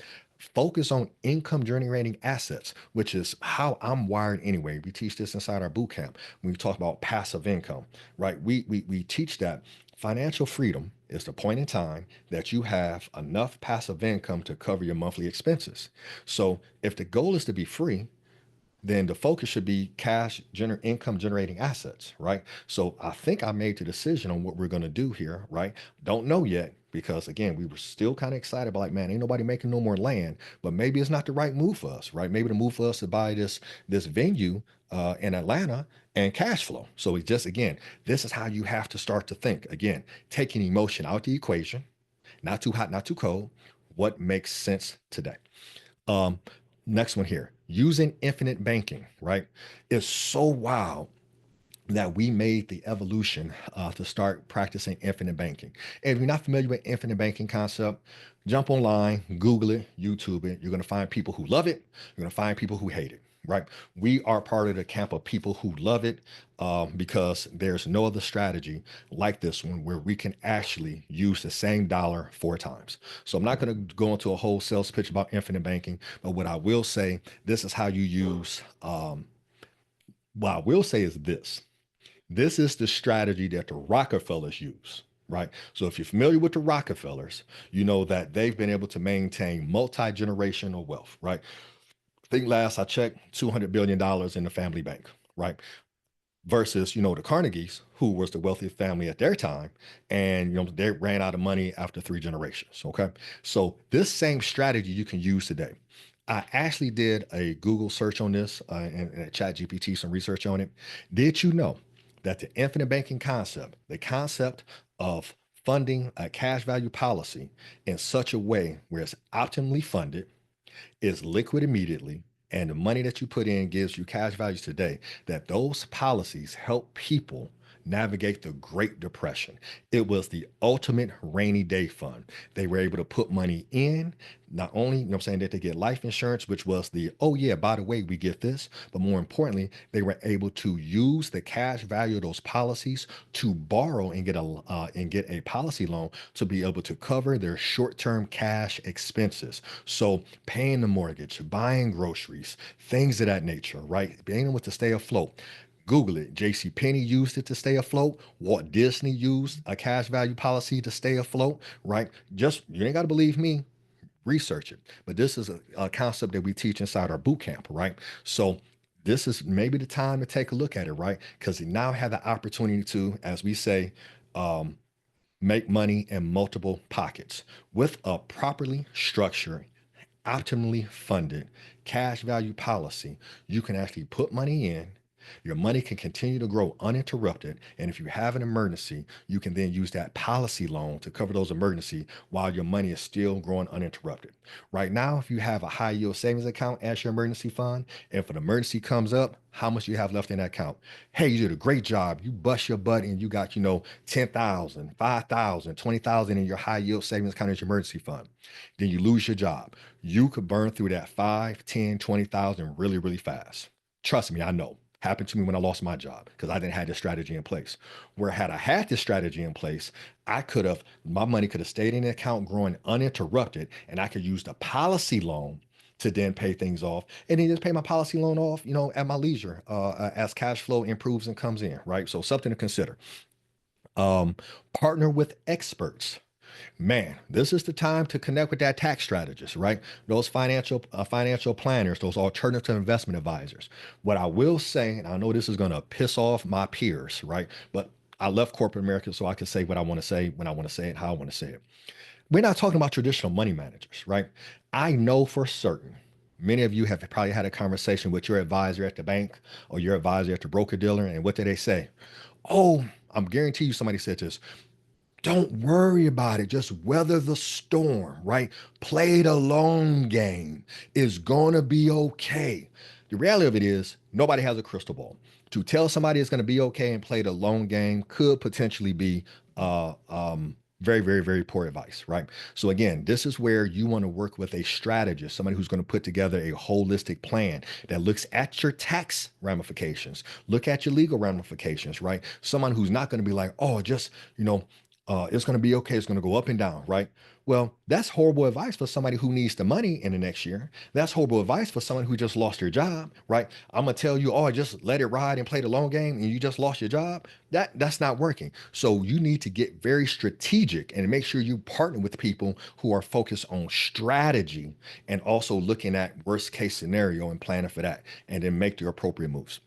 focus on income generating assets, which is how I'm wired anyway. We teach this inside our boot camp when we talk about passive income, right? We teach that financial freedom is the point in time that you have enough passive income to cover your monthly expenses. So if the goal is to be free, then the focus should be income generating assets, right? So I think I made the decision on what we're going to do here, right? Don't know yet because again, we were still kind of excited about like, man, ain't nobody making no more land, but maybe it's not the right move for us, right? Maybe the move for us to buy this venue in Atlanta and cash flow. So we just again, this is how you have to start to think. Again, taking emotion out the equation, not too hot, not too cold. What makes sense today? Um, Next one here, using infinite banking, right? It's so wild that we made the evolution to start practicing infinite banking. And if you're not familiar with infinite banking concept, jump online, Google it, YouTube it. You're going to find people who love it. You're going to find people who hate it. Right? We are part of the camp of people who love it because there's no other strategy like this one where we can actually use the same dollar four times. So I'm not going to go into a whole sales pitch about infinite banking, but what I will say, this is how you use. What I will say is this: this is the strategy that the Rockefellers use, right? So if you're familiar with the Rockefellers, you know that they've been able to maintain multi-generational wealth, right? I think last I checked, $200 billion dollars in the family bank, right? Versus, the Carnegies, who was the wealthiest family at their time, and they ran out of money after three generations. Okay. So this same strategy you can use today. I actually did a Google search on this and chat GPT, some research on it. Did you know that the infinite banking concept, the concept of funding a cash value policy in such a way where it's optimally funded, is liquid immediately, and the money that you put in gives you cash values today, that those policies help people navigate the Great Depression. It was the ultimate rainy day fund. They were able to put money in, not only, I'm saying, that they get life insurance, which was the, oh yeah, by the way, we get this, but more importantly, they were able to use the cash value of those policies to borrow and get a policy loan to be able to cover their short-term cash expenses. So paying the mortgage, buying groceries, things of that nature, right? Being able to stay afloat. Google it. J.C. Penney used it to stay afloat. Walt Disney used a cash value policy to stay afloat, right? Just, you ain't got to believe me, research it. But this is a concept that we teach inside our boot camp, right? So this is maybe the time to take a look at it, right? Because you now have the opportunity to, as we say, um, make money in multiple pockets with a properly structured, optimally funded cash value policy. You can actually put money in. Your money can continue to grow uninterrupted. And if you have an emergency, you can then use that policy loan to cover those emergencies while your money is still growing uninterrupted. Right now, if you have a high yield savings account as your emergency fund, if an emergency comes up, how much do you have left in that account? Hey, you did a great job. You bust your butt and you got, 10,000, 5,000, 20,000 in your high yield savings account as your emergency fund. Then you lose your job. You could burn through that 5, 10, 20,000 really, really fast. Trust me, I know. Happened to me when I lost my job because I didn't have this strategy in place. Where had I had this strategy in place, my money could have stayed in the account growing uninterrupted, and I could use the policy loan to then pay things off and then just pay my policy loan off, at my leisure as cash flow improves and comes in, right? So something to consider. Um, Partner with experts. Man, this is the time to connect with that tax strategist, right? Those financial planners, those alternative investment advisors. What I will say, and I know this is going to piss off my peers, right? But I left corporate America so I can say what I want to say when I want to say it, how I want to say it. We're not talking about traditional money managers, right? I know for certain many of you have probably had a conversation with your advisor at the bank or your advisor at the broker dealer, and what do they say? Oh, I'm guarantee you somebody said this. Don't worry about it. Just weather the storm, right? Play the long game. It's going to be okay. The reality of it is, nobody has a crystal ball. To tell somebody it's going to be okay and play the long game could potentially be very, very, very poor advice, right? So, again, this is where you want to work with a strategist, somebody who's going to put together a holistic plan that looks at your tax ramifications, look at your legal ramifications, right? Someone who's not going to be like, oh, just, It's going to be okay. It's going to go up and down, right? Well, that's horrible advice for somebody who needs the money in the next year. That's horrible advice for someone who just lost their job, right? I'm gonna tell you, oh, just let it ride and play the long game, and you just lost your job. That's not working. So you need to get very strategic and make sure you partner with people who are focused on strategy and also looking at worst case scenario and planning for that, and then make the appropriate moves.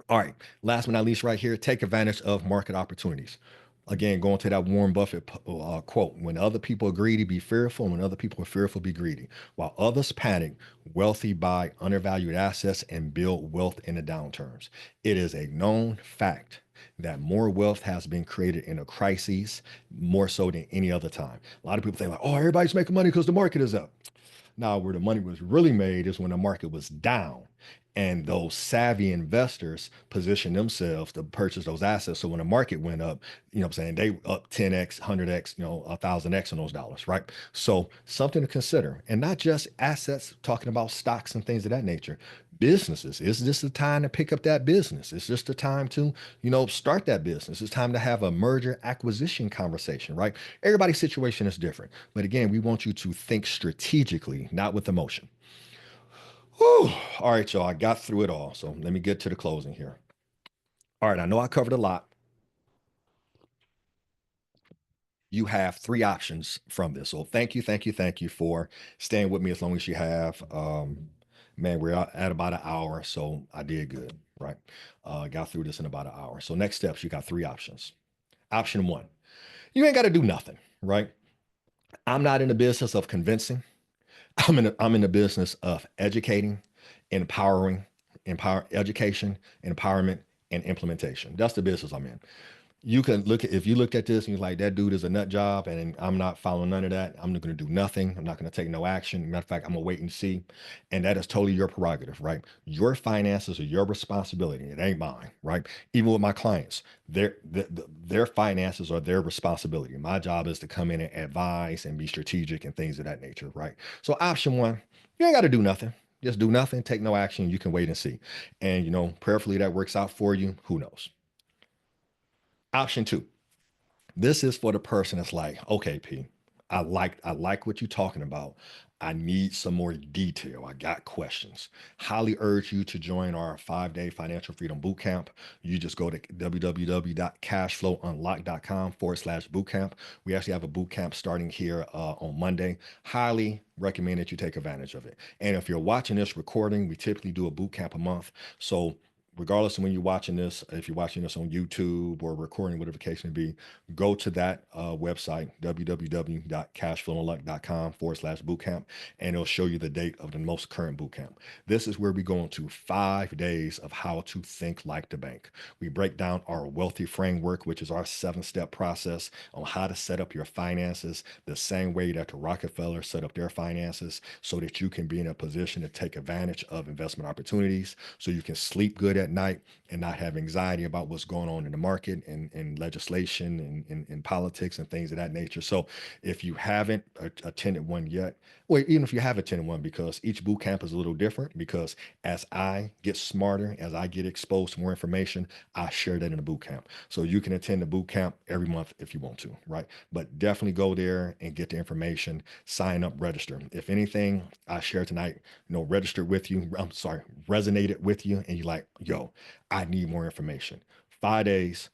All right. Last but not least, right here, take advantage of market opportunities. Again, going to that Warren Buffett quote: "When other people are greedy, be fearful, and when other people are fearful, be greedy. While others panic, wealthy buy undervalued assets and build wealth in the downturns." It is a known fact that more wealth has been created in a crisis more so than any other time. A lot of people think like, "Oh, everybody's making money because the market is up." Now, where the money was really made is when the market was down. And those savvy investors position themselves to purchase those assets. So when the market went up, I'm saying, they up 10x, 100x, 1000x on those dollars, right? So something to consider. And not just assets, talking about stocks and things of that nature. Businesses. It's just the time to pick up that business. It's just the time to, start that business. It's time to have a merger acquisition conversation, right? Everybody's situation is different. But again, we want you to think strategically, not with emotion. Whew. All right, y'all. I got through it all. So let me get to the closing here. All right. I know I covered a lot. You have three options from this. So thank you for staying with me as long as you have. Man, we're at about an hour. So I did good, right? Got through this in about an hour. So next steps, you got three options. Option one, you ain't got to do nothing, right? I'm not in the business of convincing. I'm in the business of educating, empowering, education, empowerment, and implementation. That's the business I'm in. You can look at, if you look at this and you're like, that dude is a nut job and I'm not following none of that. I'm not going to do nothing. I'm not going to take no action. Matter of fact, I'm going to wait and see. And that is totally your prerogative, right? Your finances are your responsibility. It ain't mine, right? Even with my clients, their finances are their responsibility. My job is to come in and advise and be strategic and things of that nature, right? So option one, you ain't got to do nothing. Just do nothing, take no action. You can wait and see. And, prayerfully that works out for you. Who knows? Option two, this is for the person that's like, okay, P, I like what you're talking about. I need some more detail. I got questions. Highly urge you to join our 5-day financial freedom bootcamp. You just go to www.cashflowunlock.com/bootcamp. We actually have a bootcamp starting here on Monday. Highly recommend that you take advantage of it. And if you're watching this recording, we typically do a bootcamp a month. So regardless of when you're watching this, if you're watching this on YouTube or recording, whatever the case may be, go to that website, www.cashflowunlock.com/bootcamp, and it'll show you the date of the most current bootcamp. This is where we go into 5 days of how to think like the bank. We break down our wealthy framework, which is our 7-step process on how to set up your finances the same way that the Rockefeller set up their finances so that you can be in a position to take advantage of investment opportunities, so you can sleep good at night and not have anxiety about what's going on in the market and legislation and politics and things of that nature. So if you haven't attended one yet, well, even if you have attended one, because each boot camp is a little different, because as I get smarter, as I get exposed to more information, I share that in the boot camp. So you can attend the boot camp every month if you want to, right? But definitely go there and get the information, sign up, register. If anything I share tonight, registered with you, I'm sorry, resonated with you, and you're like, yo, I need more information. 5 days,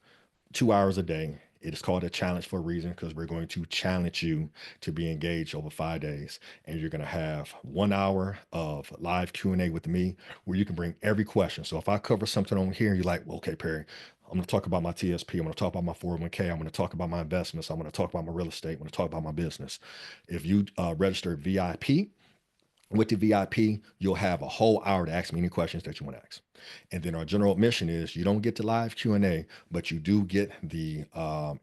2 hours a day. It is called a challenge for a reason, because we're going to challenge you to be engaged over 5 days. And you're going to have 1 hour of live Q&A with me where you can bring every question. So if I cover something on here, you're like, well, okay, Perry, I'm going to talk about my TSP. I'm going to talk about my 401k. I'm going to talk about my investments. I'm going to talk about my real estate. I'm going to talk about my business. If you register VIP, with the VIP, you'll have a whole hour to ask me any questions that you want to ask. And then our general admission is you don't get the live Q&A, but you do get the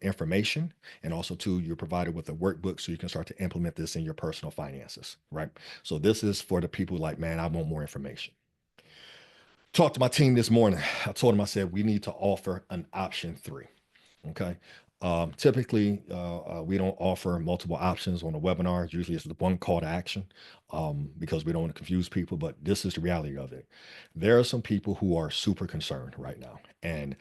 information. And also, too, you're provided with a workbook so you can start to implement this in your personal finances, right? So this is for the people like, man, I want more information. Talked to my team this morning. I told them, I said, we need to offer an option three. Okay. Typically, we don't offer multiple options on a webinar. Usually it's the one call to action, because we don't want to confuse people, but this is the reality of it. There are some people who are super concerned right now. And,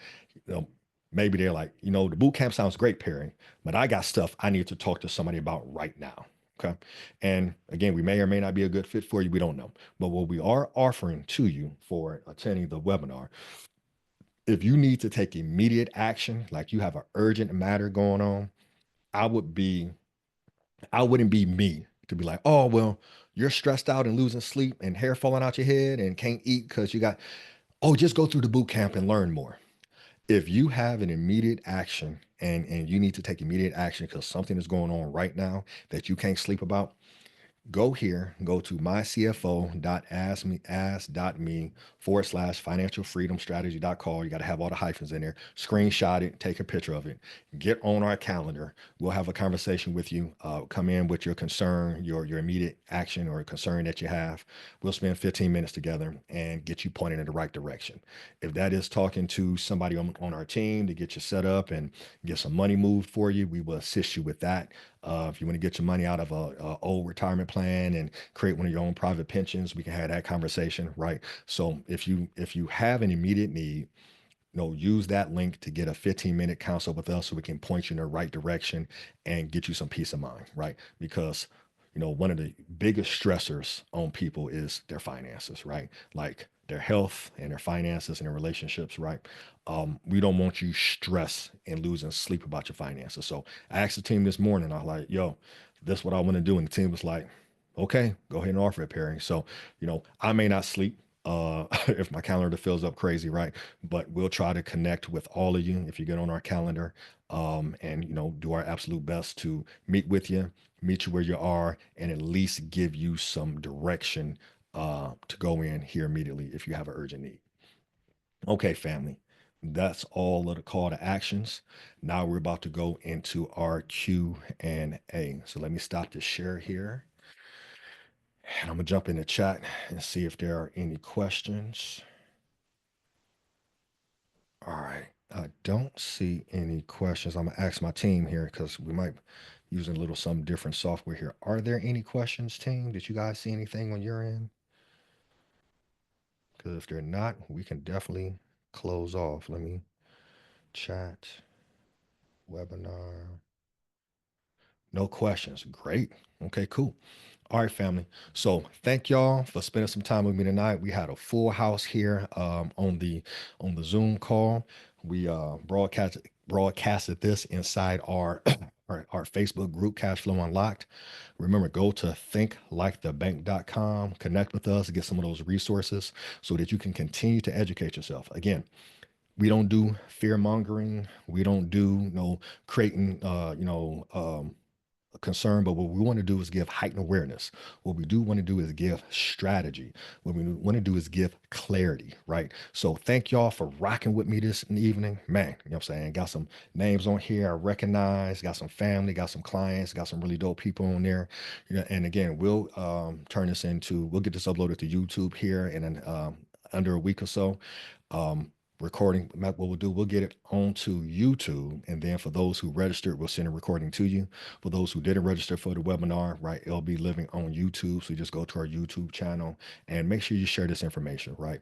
you know, Maybe they're like, the boot camp sounds great, Perry, but I got stuff I need to talk to somebody about right now. Okay. And again, we may or may not be a good fit for you. We don't know. But what we are offering to you for attending the webinar, if you need to take immediate action, like you have an urgent matter going on, I would be, I wouldn't be me to be like, oh, well, you're stressed out and losing sleep and hair falling out your head and can't eat because you got, oh, just go through the boot camp and learn more. If you have an immediate action and you need to take immediate action because something is going on right now that you can't sleep about, go here, go to mycfo.ask.me/financial freedom strategy.call. You got to have all the hyphens in there. Screenshot it, take a picture of it, get on our calendar. We'll have a conversation with you. Come in with your concern, your immediate action or concern that you have. We'll spend 15 minutes together and get you pointed in the right direction. If that is talking to somebody on our team to get you set up and get some money moved for you, we will assist you with that. If you want to get your money out of a old retirement plan and create one of your own private pensions, we can have that conversation, right? So if you have an immediate need, use that link to get a 15-minute consult with us so we can point you in the right direction and get you some peace of mind, right? Because one of the biggest stressors on people is their finances, right? Like their health and their finances and their relationships, right? We don't want you stressed and losing sleep about your finances. So I asked the team this morning, I was like, yo, this is what I want to do. And the team was like, okay, go ahead and offer it, Perry. So, I may not sleep if my calendar fills up crazy, right? But we'll try to connect with all of you if you get on our calendar, and do our absolute best to meet with you, meet you where you are, and at least give you some direction to go in here immediately if you have an urgent need. Okay, family. That's all of the call to actions. Now we're about to go into our Q&A. So let me stop the share here. And I'm gonna jump in the chat and see if there are any questions. All right. I don't see any questions. I'm gonna ask my team here because we might using a little some different software here. Are there any questions, team? Did you guys see anything on your end? Because if they're not, we can definitely close off. Let me chat, webinar. No questions. Great. Okay, cool. All right, family. So thank y'all for spending some time with me tonight. We had a full house here on the Zoom call. We broadcasted this inside our our Facebook group, Cash Flow Unlocked. Remember, go to thinklikethebank.com, connect with us, get some of those resources so that you can continue to educate yourself. Again, we don't do fear mongering. We don't do creating concern, but what we want to do is give heightened awareness. What we do want to do is give strategy. What we want to do is give clarity, right? So thank y'all for rocking with me this evening. Man, what I'm saying? Got some names on here I recognize, got some family, got some clients, got some really dope people on there. And again, we'll we'll get this uploaded to YouTube here in under a week or so. Recording, what we'll do, we'll get it onto YouTube, and then for those who registered, we'll send a recording to you. For those who didn't register for the webinar, right, it'll be living on YouTube. So you just go to our YouTube channel and make sure you share this information, right?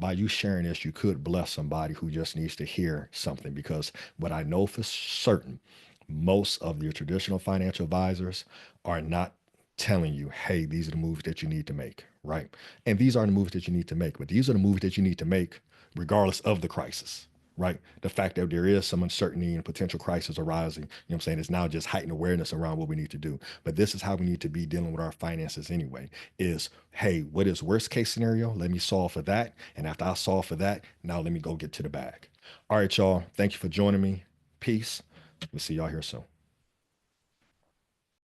By you sharing this, you could bless somebody who just needs to hear something, because what I know for certain, most of your traditional financial advisors are not telling you, hey, these are the moves that you need to make, right? And these are the moves that you need to make, but these are the moves that you need to make regardless of the crisis, right? The fact that there is some uncertainty and potential crisis arising, what I'm saying, it's now just heightened awareness around what we need to do. But this is how we need to be dealing with our finances anyway, is, hey, what is worst case scenario? Let me solve for that. And after I solve for that, now let me go get to the bag. All right, y'all. Thank you for joining me. Peace. We'll see y'all here soon.